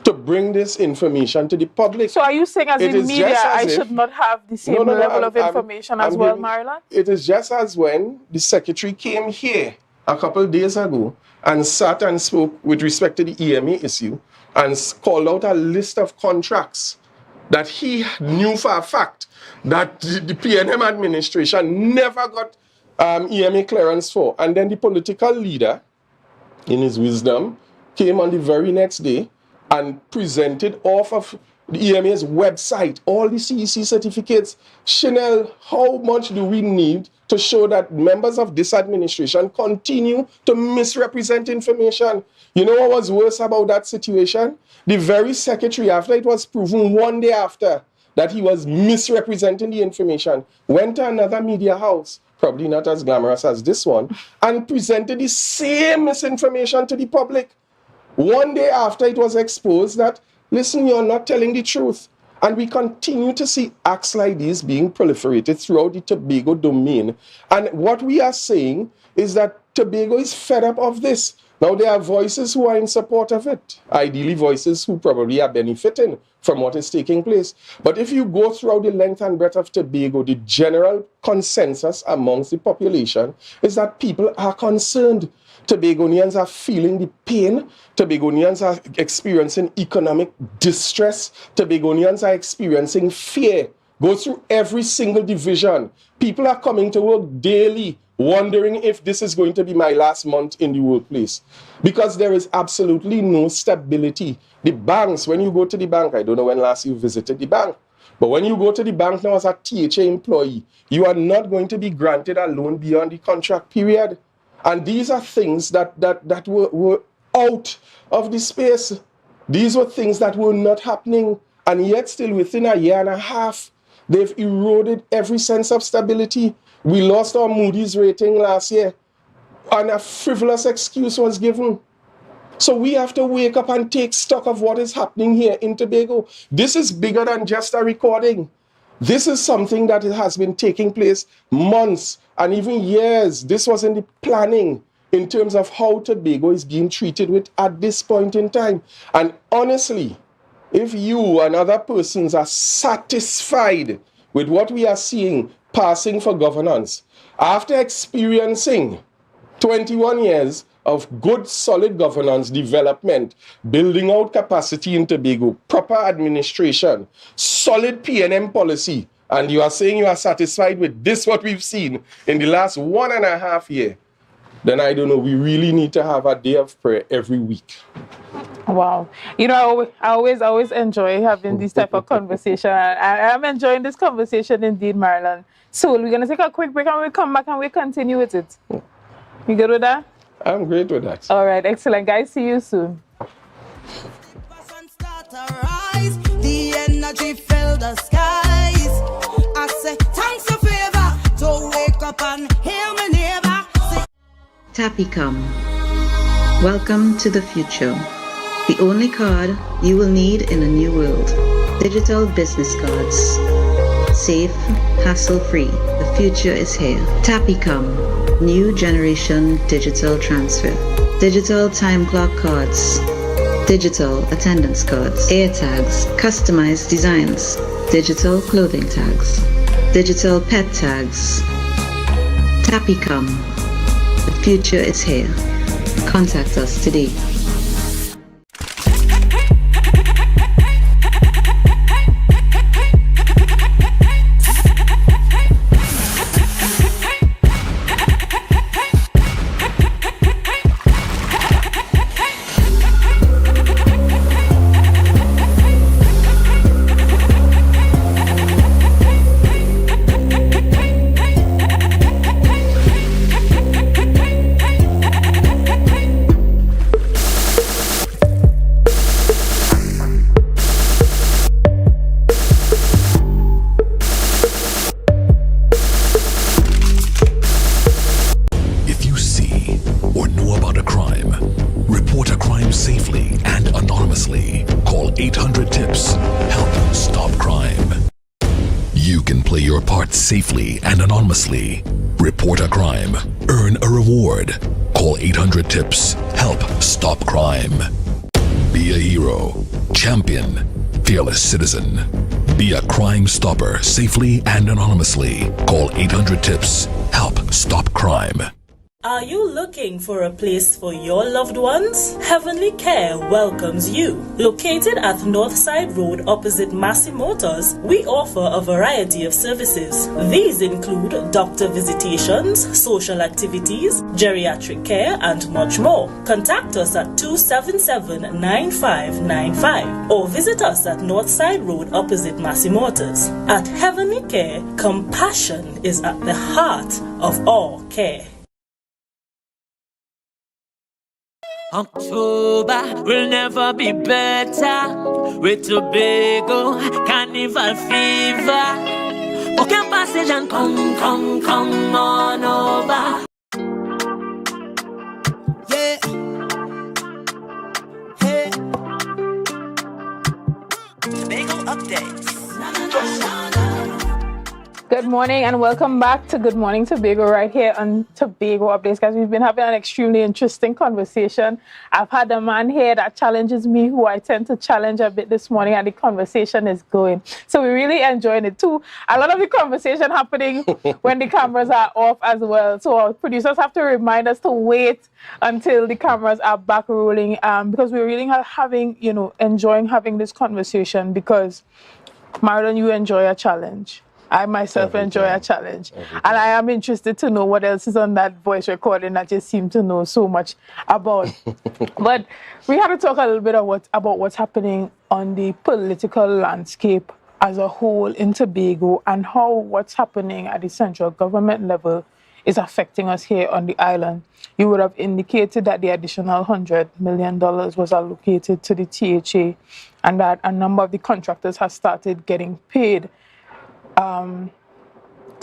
H: to bring this information to the public.
Z: So are you saying as in media, I should not have the same level of information as well, Marlon?
H: It is just as when the secretary came here a couple of days ago and sat and spoke with respect to the EMA issue and called out a list of contracts that he knew for a fact that the PNM administration never got EMA clearance for. And then the political leader, in his wisdom, came on the very next day and presented off of the EMA's website all the CEC certificates. Chanel, how much do we need to show that members of this administration continue to misrepresent information? You know what was worse about that situation? The very secretary, after it was proven one day after that he was misrepresenting the information, went to another media house, probably not as glamorous as this one, and presented the same misinformation to the public. One day after it was exposed that, listen, you're not telling the truth. And we continue to see acts like these being proliferated throughout the Tobago domain. And what we are saying is that Tobago is fed up of this. Now, there are voices who are in support of it, ideally voices who probably are benefiting from what is taking place. But if you go throughout the length and breadth of Tobago, the general consensus amongst the population is that people are concerned. Tobagonians are feeling the pain. Tobagonians are experiencing economic distress. Tobagonians are experiencing fear. Go through every single division. People are coming to work daily wondering if this is going to be my last month in the workplace, because there is absolutely no stability. The banks, when you go to the bank, I don't know when last you visited the bank, but when you go to the bank now as a THA employee, you are not going to be granted a loan beyond the contract period. And these are things that were out of the space. These were things that were not happening, and yet still within a year and a half, they've eroded every sense of stability. We lost our Moody's rating last year, and a frivolous excuse was given. So we have to wake up and take stock of what is happening here in Tobago. This is bigger than just a recording. This is something that has been taking place months and even years. This was in the planning in terms of how Tobago is being treated with at this point in time. And honestly, if you and other persons are satisfied with what we are seeing passing for governance, after experiencing 21 years of good, solid governance, development, building out capacity in Tobago, proper administration, solid P&M policy, and you are saying you are satisfied with this, what we've seen in the last 1.5 years, then I don't know, we really need to have a day of prayer every week.
Z: Wow. You know, I always enjoy having this type of conversation. I am enjoying this conversation indeed, Marlon. So we're going to take a quick break and we'll come back and we'll continue with it. You good with that?
H: I'm great with that.
Z: All right, excellent. Guys, see you soon.
L: The energy fill the skies. I say thanks a favor to wake up and hear my neighbor.
N: Tapicom. Welcome to the future. The only card you will need in a new world. Digital business cards. Safe, hassle-free. The future is here. Tapicom. New generation digital transfer. Digital time clock cards. Digital attendance cards. Air tags. Customized designs. Digital clothing tags. Digital pet tags. Tapicom. The future is here. Contact us today.
O: Safely and anonymously. Report a crime. Earn a reward. Call 800-TIPS. Help stop crime. Be a hero. Champion. Fearless citizen. Be a crime stopper safely and anonymously. Call 800-TIPS. Help stop crime.
A: Are you looking for a place for your loved ones? Heavenly Care welcomes you. Located at Northside Road opposite Massey Motors, we offer a variety of services. These include doctor visitations, social activities, geriatric care, and much more. Contact us at 277-9595 or visit us at Northside Road opposite Massey Motors. At Heavenly Care, compassion is at the heart of all care.
K: October will never be better with Tobago Carnival fever. Okay, passage and come on over.
L: Yeah. Hey.
Y: Tobago updates.
Z: Good morning and welcome back to Good Morning Tobago right here on Tobago Updates. Guys, we've been having an extremely interesting conversation. I've had a man here that challenges me who I tend to challenge a bit this morning, and the conversation is going. So we're really enjoying it too. A lot of the conversation happening when the cameras are off as well. So our producers have to remind us to wait until the cameras are back rolling because we're really enjoying having this conversation because, Marlon, you enjoy a challenge. I myself enjoy a challenge. And I am interested to know what else is on that voice recording that you seem to know so much about. But we had to talk a little bit about what's happening on the political landscape as a whole in Tobago and how what's happening at the central government level is affecting us here on the island. You would have indicated that the additional $100 million was allocated to the THA and that a number of the contractors have started getting paid.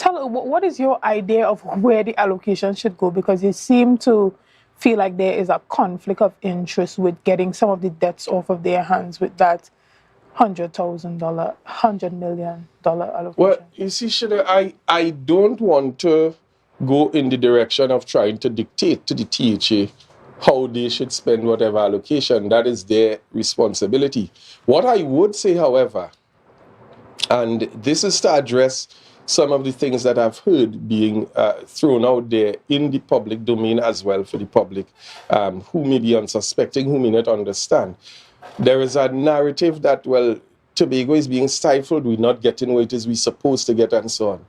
Z: What is your idea of where the allocation should go? Because you seem to feel like there is a conflict of interest with getting some of the debts off of their hands with that $100 million allocation.
H: Well, you see, Shida, I don't want to go in the direction of trying to dictate to the THA how they should spend whatever allocation. That is their responsibility. What I would say, however, and this is to address some of the things that I've heard being thrown out there in the public domain as well for the public who may be unsuspecting, who may not understand. There is a narrative that, well, Tobago is being stifled, we're not getting what it is we're supposed to get and so on.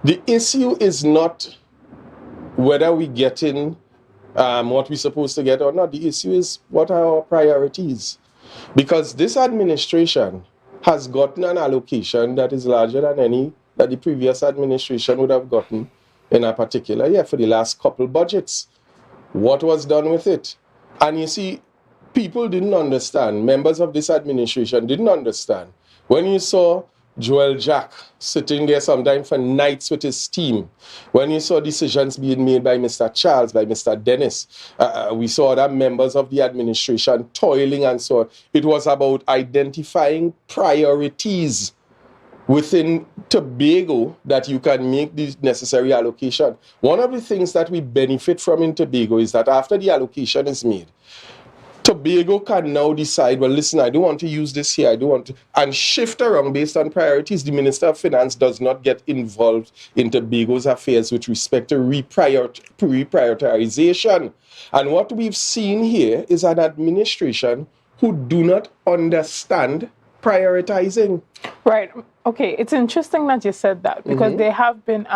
H: The issue is not whether we're getting what we're supposed to get or not. The issue is what are our priorities. Because this administration has gotten an allocation that is larger than any that the previous administration would have gotten in a particular year for the last couple budgets. What was done with it? And you see, people didn't understand, members of this administration didn't understand. When you saw Joel Jack sitting there sometimes for nights with his team, when you saw decisions being made by Mr. Charles, by Mr. Dennis, we saw that members of the administration toiling and so on. It was about identifying priorities within Tobago that you can make the necessary allocation. One of the things that we benefit from in Tobago is that after the allocation is made, Tobago can now decide, well, listen, I don't want to use this here, I don't want to, and shift around based on priorities. The Minister of Finance does not get involved in Tobago's affairs with respect to reprioritization. And what we've seen here is an administration who do not understand prioritizing.
Z: Right. Okay. It's interesting that you said that because there have been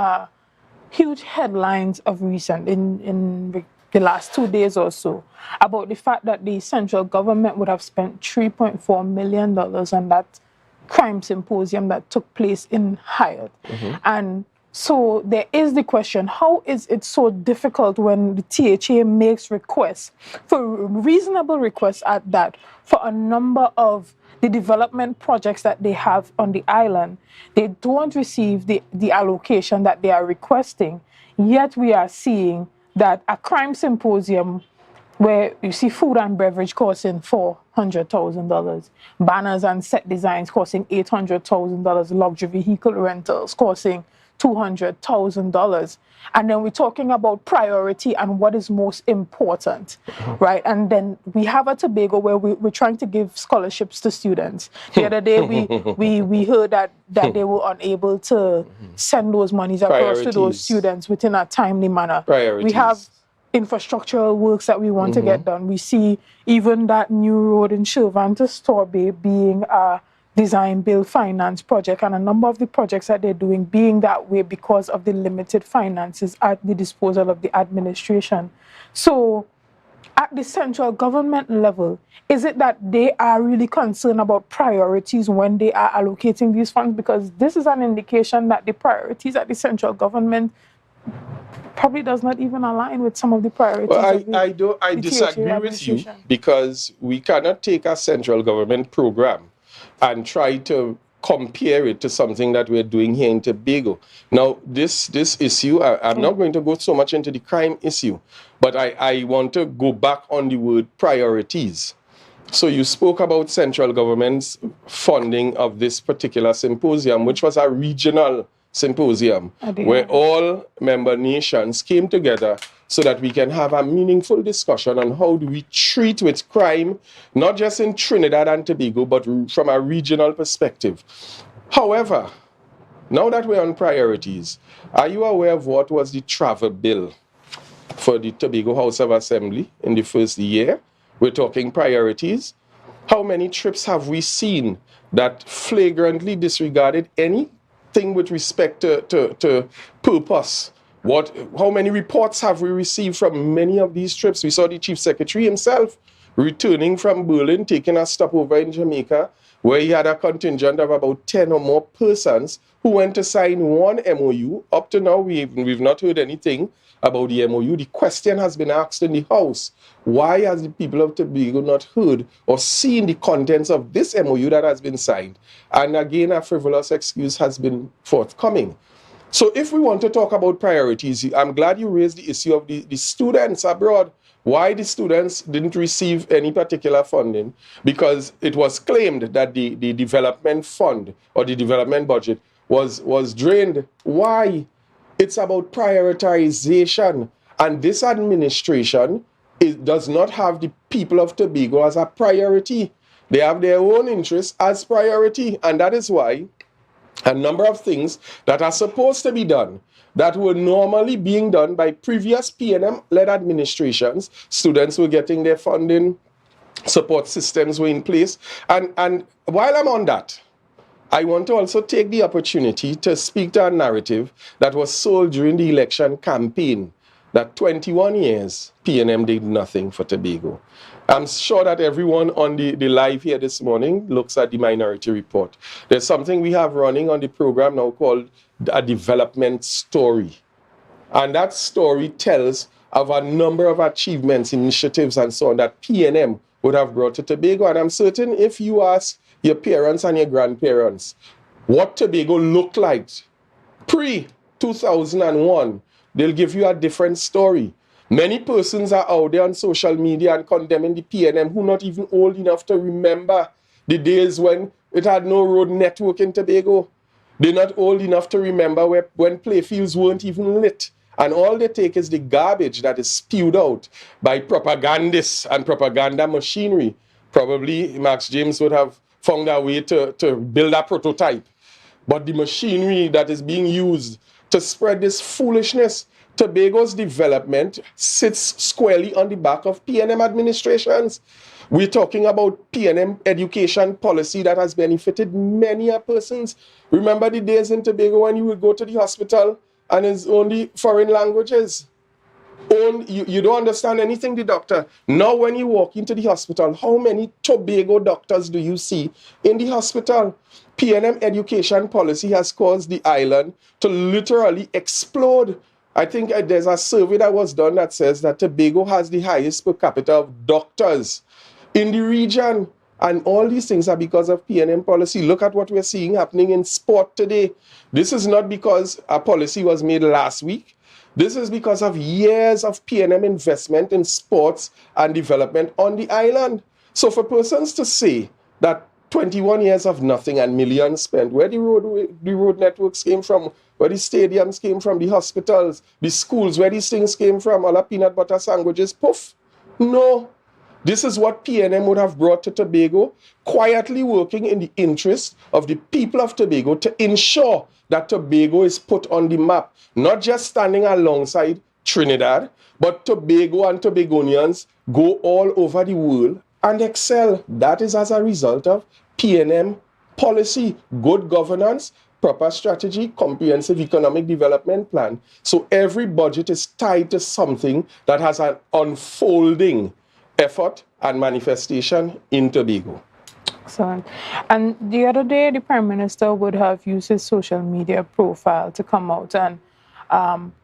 Z: huge headlines of recent in the last 2 days or so about the fact that the central government would have spent $3.4 million on that crime symposium that took place in Hyatt. And so there is the question, how is it so difficult when the THA makes requests, for reasonable requests at that, for a number of the development projects that they have on the island, they don't receive the allocation that they are requesting, yet we are seeing that a crime symposium where you see food and beverage costing $400,000, banners and set designs costing $800,000, luxury vehicle rentals costing $200,000. And then we're talking about priority and what is most important, right? And then we have a Tobago where we're trying to give scholarships to students. The other day we heard that they were unable to send those monies across to those students within a timely manner. We have infrastructural works that we want to get done. We see even that new road in Shervan to Storbay being a design, build, finance project, and a number of the projects that they're doing being that way because of the limited finances at the disposal of the administration. So at the central government level, is it that they are really concerned about priorities when they are allocating these funds? Because this is an indication that the priorities at the central government probably does not even align with some of the priorities.
H: Well, I disagree with you, because we cannot take a central government program and try to compare it to something that we're doing here in Tobago. Now, this issue, I'm not going to go so much into the crime issue, but I want to go back on the word priorities. So you spoke about central government's funding of this particular symposium, which was a regional symposium where all member nations came together so that we can have a meaningful discussion on how do we treat with crime, not just in Trinidad and Tobago, but from a regional perspective. However, now that we're on priorities, are you aware of what was the travel bill for the Tobago House of Assembly in the first year? We're talking priorities. How many trips have we seen that flagrantly disregarded anything with respect to purpose? How many reports have we received from many of these trips? We saw the Chief Secretary himself returning from Berlin, taking a stopover in Jamaica, where he had a contingent of about 10 or more persons who went to sign one MOU. Up to now, we've not heard anything about the MOU. The question has been asked in the House, why has the people of Tobago not heard or seen the contents of this MOU that has been signed? And again, a frivolous excuse has been forthcoming. So if we want to talk about priorities, I'm glad you raised the issue of the students abroad. Why the students didn't receive any particular funding? Because it was claimed that the development fund or the development budget was drained. Why? It's about prioritization. And this administration does not have the people of Tobago as a priority. They have their own interests as priority. And that is why a number of things that are supposed to be done that were normally being done by previous PNM-led administrations, students were getting their funding, support systems were in place. And while I'm on that, I want to also take the opportunity to speak to a narrative that was sold during the election campaign, that 21 years PNM did nothing for Tobago. I'm sure that everyone on the live here this morning looks at the Minority Report. There's something we have running on the program now called a development story. And that story tells of a number of achievements, initiatives, and so on that PNM would have brought to Tobago. And I'm certain if you ask your parents and your grandparents what Tobago looked like pre-2001, they'll give you a different story. Many persons are out there on social media and condemning the PNM who are not even old enough to remember the days when it had no road network in Tobago. They're not old enough to remember when playfields weren't even lit. And all they take is the garbage that is spewed out by propagandists and propaganda machinery. Probably Max James would have found a way to build a prototype. But the machinery that is being used to spread this foolishness, Tobago's development sits squarely on the back of PNM administrations. We're talking about PNM education policy that has benefited many persons. Remember the days in Tobago when you would go to the hospital and it's only foreign languages? You don't understand anything, the doctor. Now when you walk into the hospital, how many Tobago doctors do you see in the hospital? PNM education policy has caused the island to literally explode. I think there's a survey that was done that says that Tobago has the highest per capita of doctors in the region. And all these things are because of PNM policy. Look at what we're seeing happening in sport today. This is not because a policy was made last week. This is because of years of PNM investment in sports and development on the island. So for persons to say that 21 years of nothing and millions spent, where the road networks came from, where the stadiums came from, the hospitals, the schools, where these things came from, all the peanut butter sandwiches, poof. No. This is what PNM would have brought to Tobago, quietly working in the interest of the people of Tobago to ensure that Tobago is put on the map, not just standing alongside Trinidad, but Tobago and Tobagonians go all over the world and excel. That is as a result of PNM policy, good governance, proper strategy, comprehensive economic development plan. So every budget is tied to something that has an unfolding effort and manifestation in Tobago.
Z: Excellent. And the other day, the Prime Minister would have used his social media profile to come out and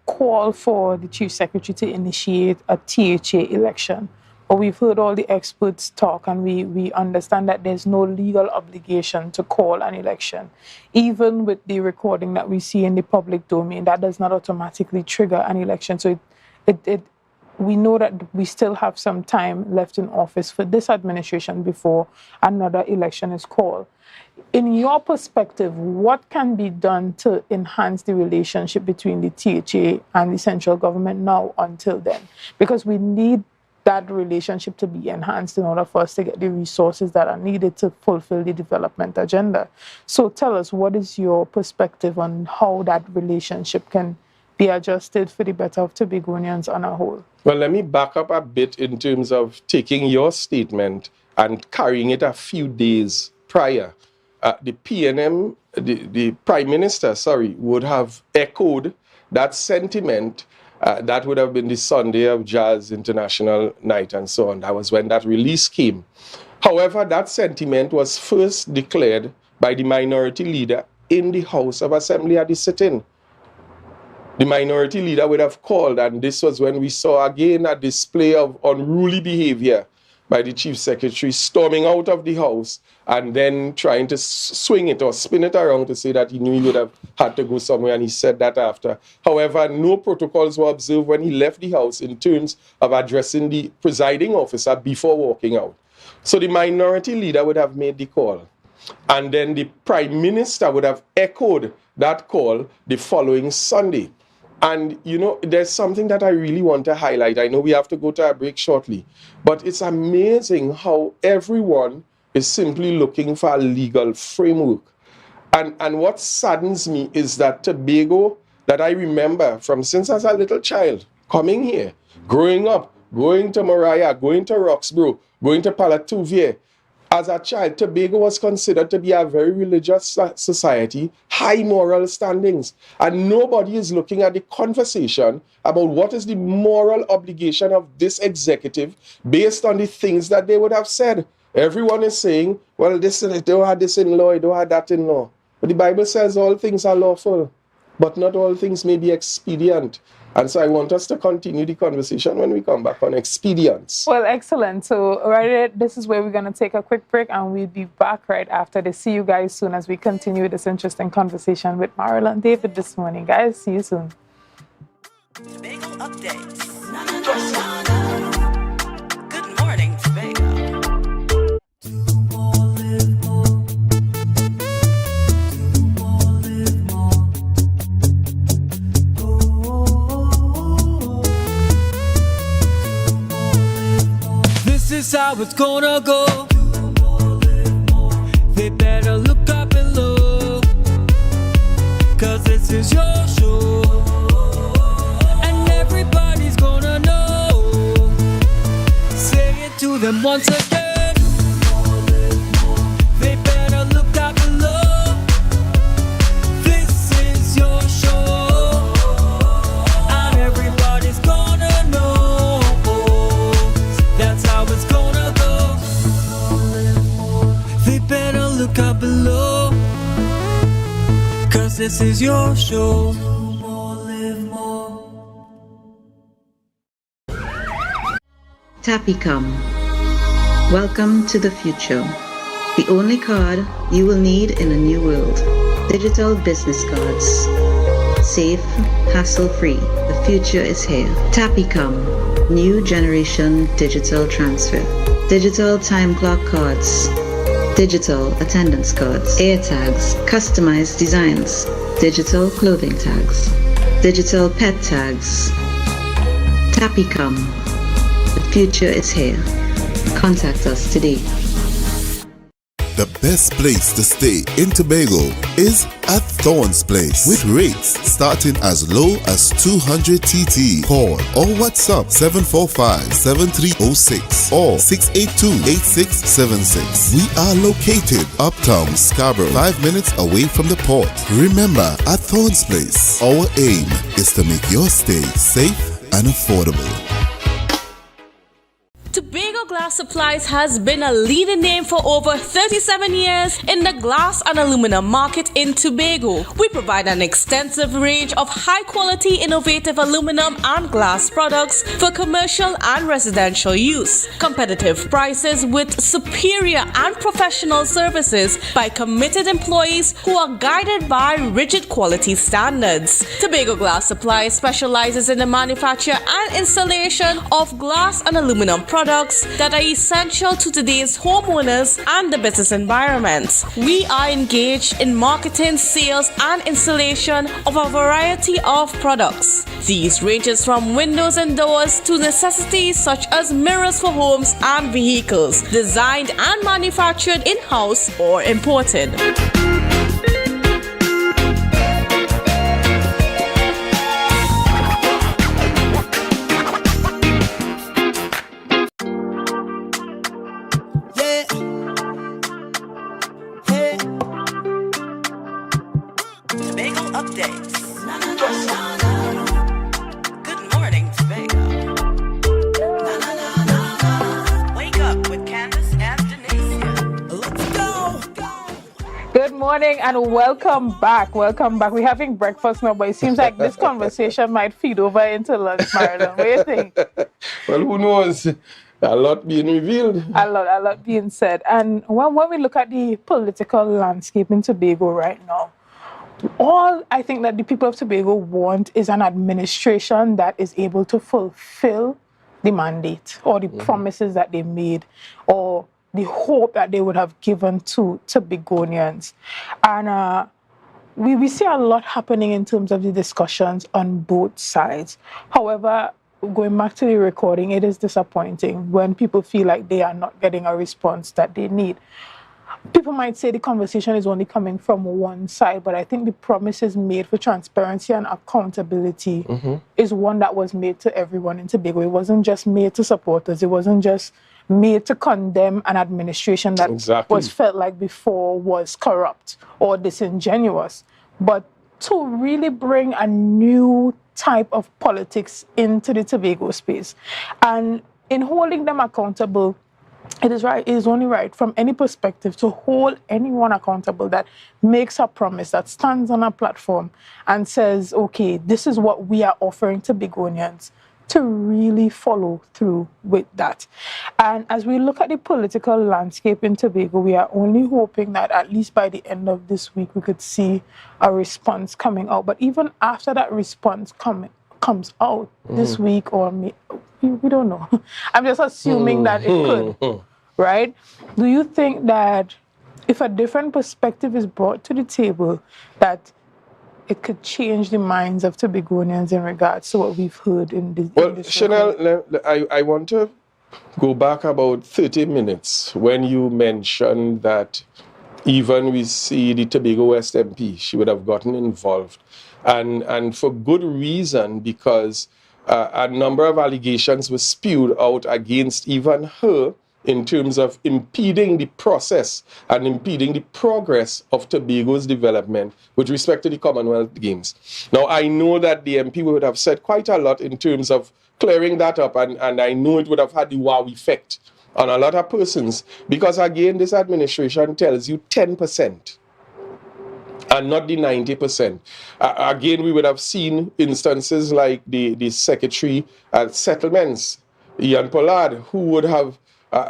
Z: call for the Chief Secretary to initiate a THA election. But we've heard all the experts talk, and we understand that there's no legal obligation to call an election. Even with the recording that we see in the public domain, that does not automatically trigger an election. So we know that we still have some time left in office for this administration before another election is called. In your perspective, what can be done to enhance the relationship between the THA and the central government now until then? Because we need that relationship to be enhanced in order for us to get the resources that are needed to fulfill the development agenda. So tell us, what is your perspective on how that relationship can be adjusted for the better of Tobagonians on a whole?
H: Well, let me back up a bit in terms of taking your statement and carrying it a few days prior. The PNM, the Prime Minister, would have echoed that sentiment That would have been the Sunday of Jazz International Night and so on. That was when that release came. However, that sentiment was first declared by the minority leader in the House of Assembly at the sit-in. The minority leader would have called, and this was when we saw again a display of unruly behavior by the Chief Secretary, storming out of the House and then trying to swing it or spin it around to say that he knew he would have had to go somewhere, and he said that after. However, no protocols were observed when he left the House in terms of addressing the presiding officer before walking out. So the minority leader would have made the call. And then the Prime Minister would have echoed that call the following Sunday. And, you know, there's something that I really want to highlight. I know we have to go to a break shortly, but it's amazing how everyone is simply looking for a legal framework. And what saddens me is that Tobago, that I remember from since I was a little child, coming here, growing up, going to Mariah, going to Roxborough, going to Palatouvier. As a child, Tobago was considered to be a very religious society, high moral standings. And nobody is looking at the conversation about what is the moral obligation of this executive based on the things that they would have said. Everyone is saying, well, this, they don't have this in law, they don't have that in law. But the Bible says all things are lawful, but not all things may be expedient. And so I want us to continue the conversation when we come back on expedience.
Z: Well, excellent. So right, this is where we're going to take a quick break, and we'll be back right after this. See you guys soon as we continue this interesting conversation with Marlon David this morning. Guys, see you soon.
Y: Tobago updates. Good morning, Tobago.
K: This is how it's gonna go. They better look up below, 'cause this is your show, and everybody's gonna know. Say it to them once again. They better look up below. This is your show, and everybody's gonna know. That's how it's gonna go. They better look up below, 'cause this is your show.
N: Tapicom. Welcome to the future. The only card you will need in a new world. Digital business cards. Safe, hassle-free. The future is here. Tapicom. New generation digital transfer. Digital time clock cards. Digital attendance cards. Air tags. Customized designs. Digital clothing tags. Digital pet tags. Tapicom. The future is here. Contact us today.
M: The best place to stay in Tobago is at Thorn's Place, with rates starting as low as 200 TT. Call or WhatsApp 745-7306 or 682-8676. We are located uptown Scarborough, 5 minutes away from the port. Remember, at Thorn's Place, our aim is to make your stay safe and affordable.
A: Tobago Glass Supplies has been a leading name for over 37 years in the glass and aluminum market in Tobago. We provide an extensive range of high-quality, innovative aluminum and glass products for commercial and residential use. Competitive prices with superior and professional services by committed employees who are guided by rigid quality standards. Tobago Glass Supplies specializes in the manufacture and installation of glass and aluminum products that are essential to today's homeowners and the business environment. We are engaged in marketing, sales, and installation of a variety of products. These ranges from windows and doors to necessities such as mirrors for homes and vehicles, designed and manufactured in-house or imported.
Y: Tobago updates. Good morning.
Z: morning and welcome back. Welcome back. We're having breakfast now, but it seems like this conversation might feed over into lunch, Marlon. What do you think?
H: Well, who knows? A lot being revealed.
Z: A lot being said. And when we look at the political landscape in Tobago right now, all I think that the people of Tobago want is an administration that is able to fulfill the mandate or the promises that they made or the hope that they would have given to Tobagonians. And we see a lot happening in terms of the discussions on both sides. However, going back to the recording, it is disappointing when people feel like they are not getting a response that they need. People might say the conversation is only coming from one side, but I think the promises made for transparency and accountability is one that was made to everyone in Tobago. It wasn't just made to supporters. It wasn't just made to condemn an administration that was felt like before was corrupt or disingenuous, but to really bring a new type of politics into the Tobago space. And in holding them accountable, it is only right from any perspective to hold anyone accountable that makes a promise, that stands on a platform and says, okay, this is what we are offering to Tobagonians, to really follow through with that. And as we look at the political landscape in Tobago, we are only hoping that at least by the end of this week, we could see a response coming out. But even after that response comes out this week, or we don't know. I'm just assuming that it could, right? Do you think that if a different perspective is brought to the table, that it could change the minds of Tobagonians in regards to what we've heard in this?
H: Well, Chanel, I want to go back about 30 minutes when you mentioned that even we see the Tobago West MP, she would have gotten involved. And for good reason, because a number of allegations were spewed out against even her in terms of impeding the process and impeding the progress of Tobago's development with respect to the Commonwealth Games. Now, I know that the MP would have said quite a lot in terms of clearing that up, and I know it would have had the wow effect on a lot of persons, because again, this administration tells you 10%. And not the 90%. Again, we would have seen instances like the Secretary at Settlements, Ian Pollard, who would have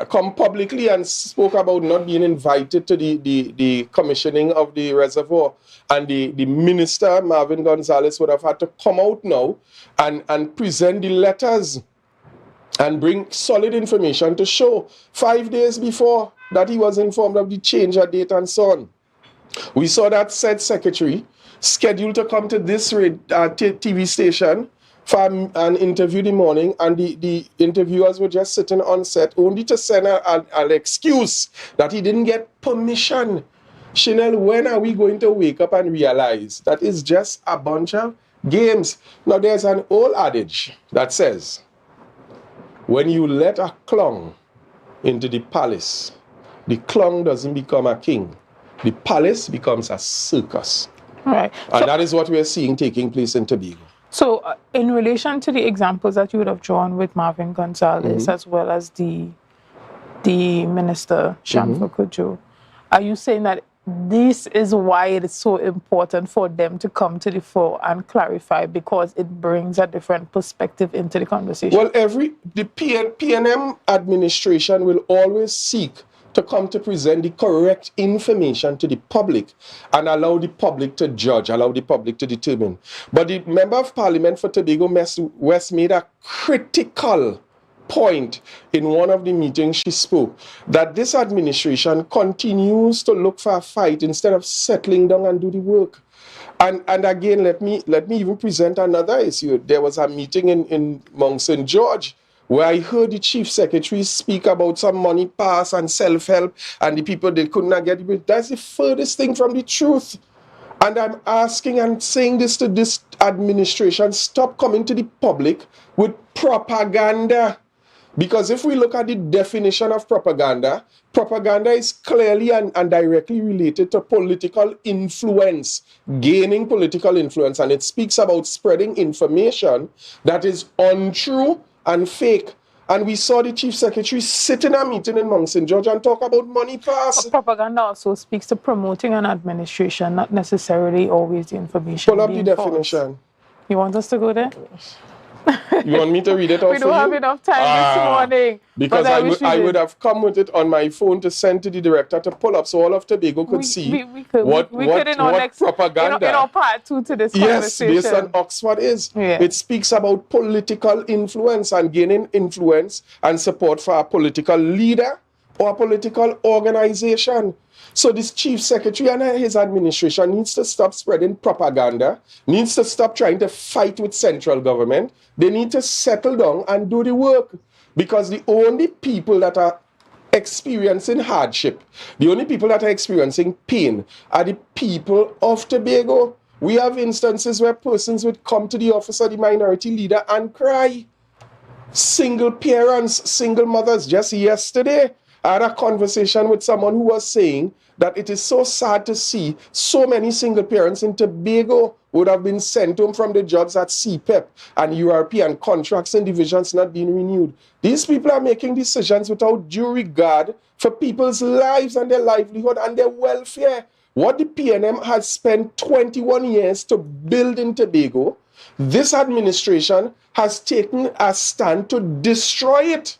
H: come publicly and spoke about not being invited to the commissioning of the reservoir. And the Minister, Marvin Gonzalez, would have had to come out now and present the letters and bring solid information to show 5 days before that he was informed of the change of date and so on. We saw that said secretary scheduled to come to this TV station for an interview the morning, and the interviewers were just sitting on set only to send an excuse that he didn't get permission. Chanel, when are we going to wake up and realize that it's just a bunch of games? Now, there's an old adage that says, when you let a clown into the palace, the clown doesn't become a king. The palace becomes a circus.
Z: Right.
H: And that is what we are seeing taking place in Tobago.
Z: So in relation to the examples that you would have drawn with Marvin Gonzalez as well as the Minister, Shamfa Kujo, are you saying that this is why it is so important for them to come to the fore and clarify, because it brings a different perspective into the conversation?
H: Well, the PNM administration will always seek to come to present the correct information to the public and allow the public to judge, allow the public to determine. But the Member of Parliament for Tobago West made a critical point in one of the meetings she spoke, that this administration continues to look for a fight instead of settling down and do the work. And again, let me even present another issue. There was a meeting in Mount St. George where I heard the Chief Secretary speak about some money pass and self-help, and the people, they could not get it. That's the furthest thing from the truth. And I'm asking and saying this to this administration, stop coming to the public with propaganda. Because if we look at the definition of propaganda, propaganda is clearly and directly related to political influence, gaining political influence, and it speaks about spreading information that is untrue and fake. And we saw the chief secretary sit in a meeting in Mount St. George and talk about money pass.
Z: But propaganda also speaks to promoting an administration, not necessarily always the information.
H: Pull up the
Z: being false.
H: definition.
Z: You want us to go there?
H: You want me to read it out for you?
Z: We don't have enough time this morning.
H: Because I would have come with it on my phone to send to the director to pull up so all of Tobago could see what propaganda.
Z: In our part 2 to this
H: yes,
Z: conversation.
H: based on Oxford is.
Z: Yeah.
H: It speaks about political influence and gaining influence and support for a political leader or a political organization. So this chief secretary and his administration needs to stop spreading propaganda, needs to stop trying to fight with central government. They need to settle down and do the work, because the only people that are experiencing hardship, the only people that are experiencing pain are the people of Tobago. We have instances where persons would come to the office of the minority leader and cry. Single parents, single mothers. Just yesterday, I had a conversation with someone who was saying that it is so sad to see so many single parents in Tobago would have been sent home from the jobs at CPEP and European contracts and divisions not being renewed. These people are making decisions without due regard for people's lives and their livelihood and their welfare. What the PNM has spent 21 years to build in Tobago, this administration has taken a stand to destroy it.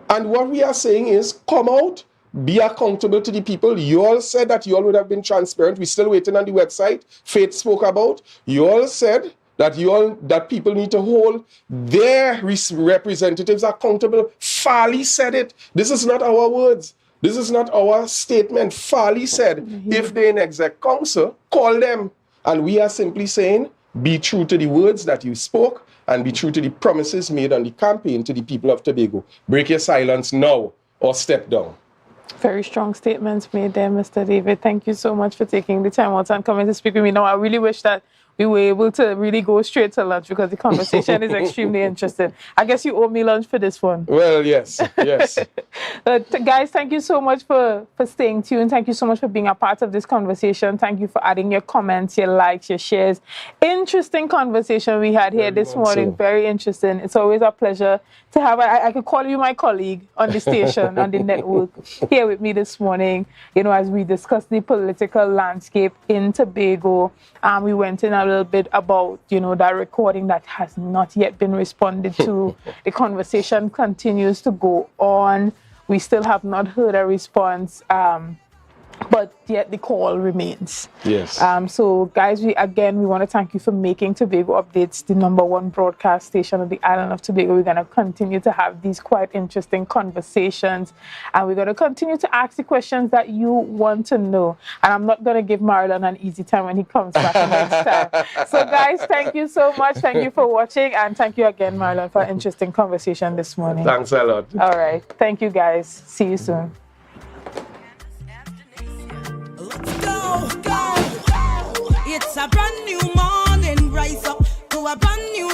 H: And what we are saying is, come out, be accountable to the people. You all said that you all would have been transparent. We're still waiting on the website Faith spoke about. You all said that people need to hold their representatives accountable. Farley said it. This is not our words. This is not our statement. Farley said, if they're in exec council, call them. And we are simply saying, be true to the words that you spoke and be true to the promises made on the campaign to the people of Tobago. Break your silence now or step down.
Z: Very strong statements made there, Mr. David. Thank you so much for taking the time out and coming to speak with me. Now, I really wish that we were able to really go straight to lunch, because the conversation is extremely interesting. I guess you owe me lunch for this one.
H: Well, yes.
Z: Guys, thank you so much for staying tuned. Thank you so much for being a part of this conversation. Thank you for adding your comments, your likes, your shares. Interesting conversation we had here this morning. Very interesting. It's always a pleasure to have. I could call you my colleague on the station, on the network, here with me this morning, as we discuss the political landscape in Tobago. We went in a little bit about, that recording that has not yet been responded to. The conversation continues to go on. We still have not heard a response, but yet the call remains.
H: Yes.
Z: So, guys, we want to thank you for making Tobago Updates the #1 broadcast station of the island of Tobago. We're going to continue to have these quite interesting conversations, and we're going to continue to ask the questions that you want to know. And I'm not going to give Marlon an easy time when he comes back next time. So, guys, thank you so much. Thank you for watching, and thank you again, Marlon, for an interesting conversation this morning.
H: Thanks a lot.
Z: All right. Thank you, guys. See you soon.
L: It's a brand new morning, rise up to a brand new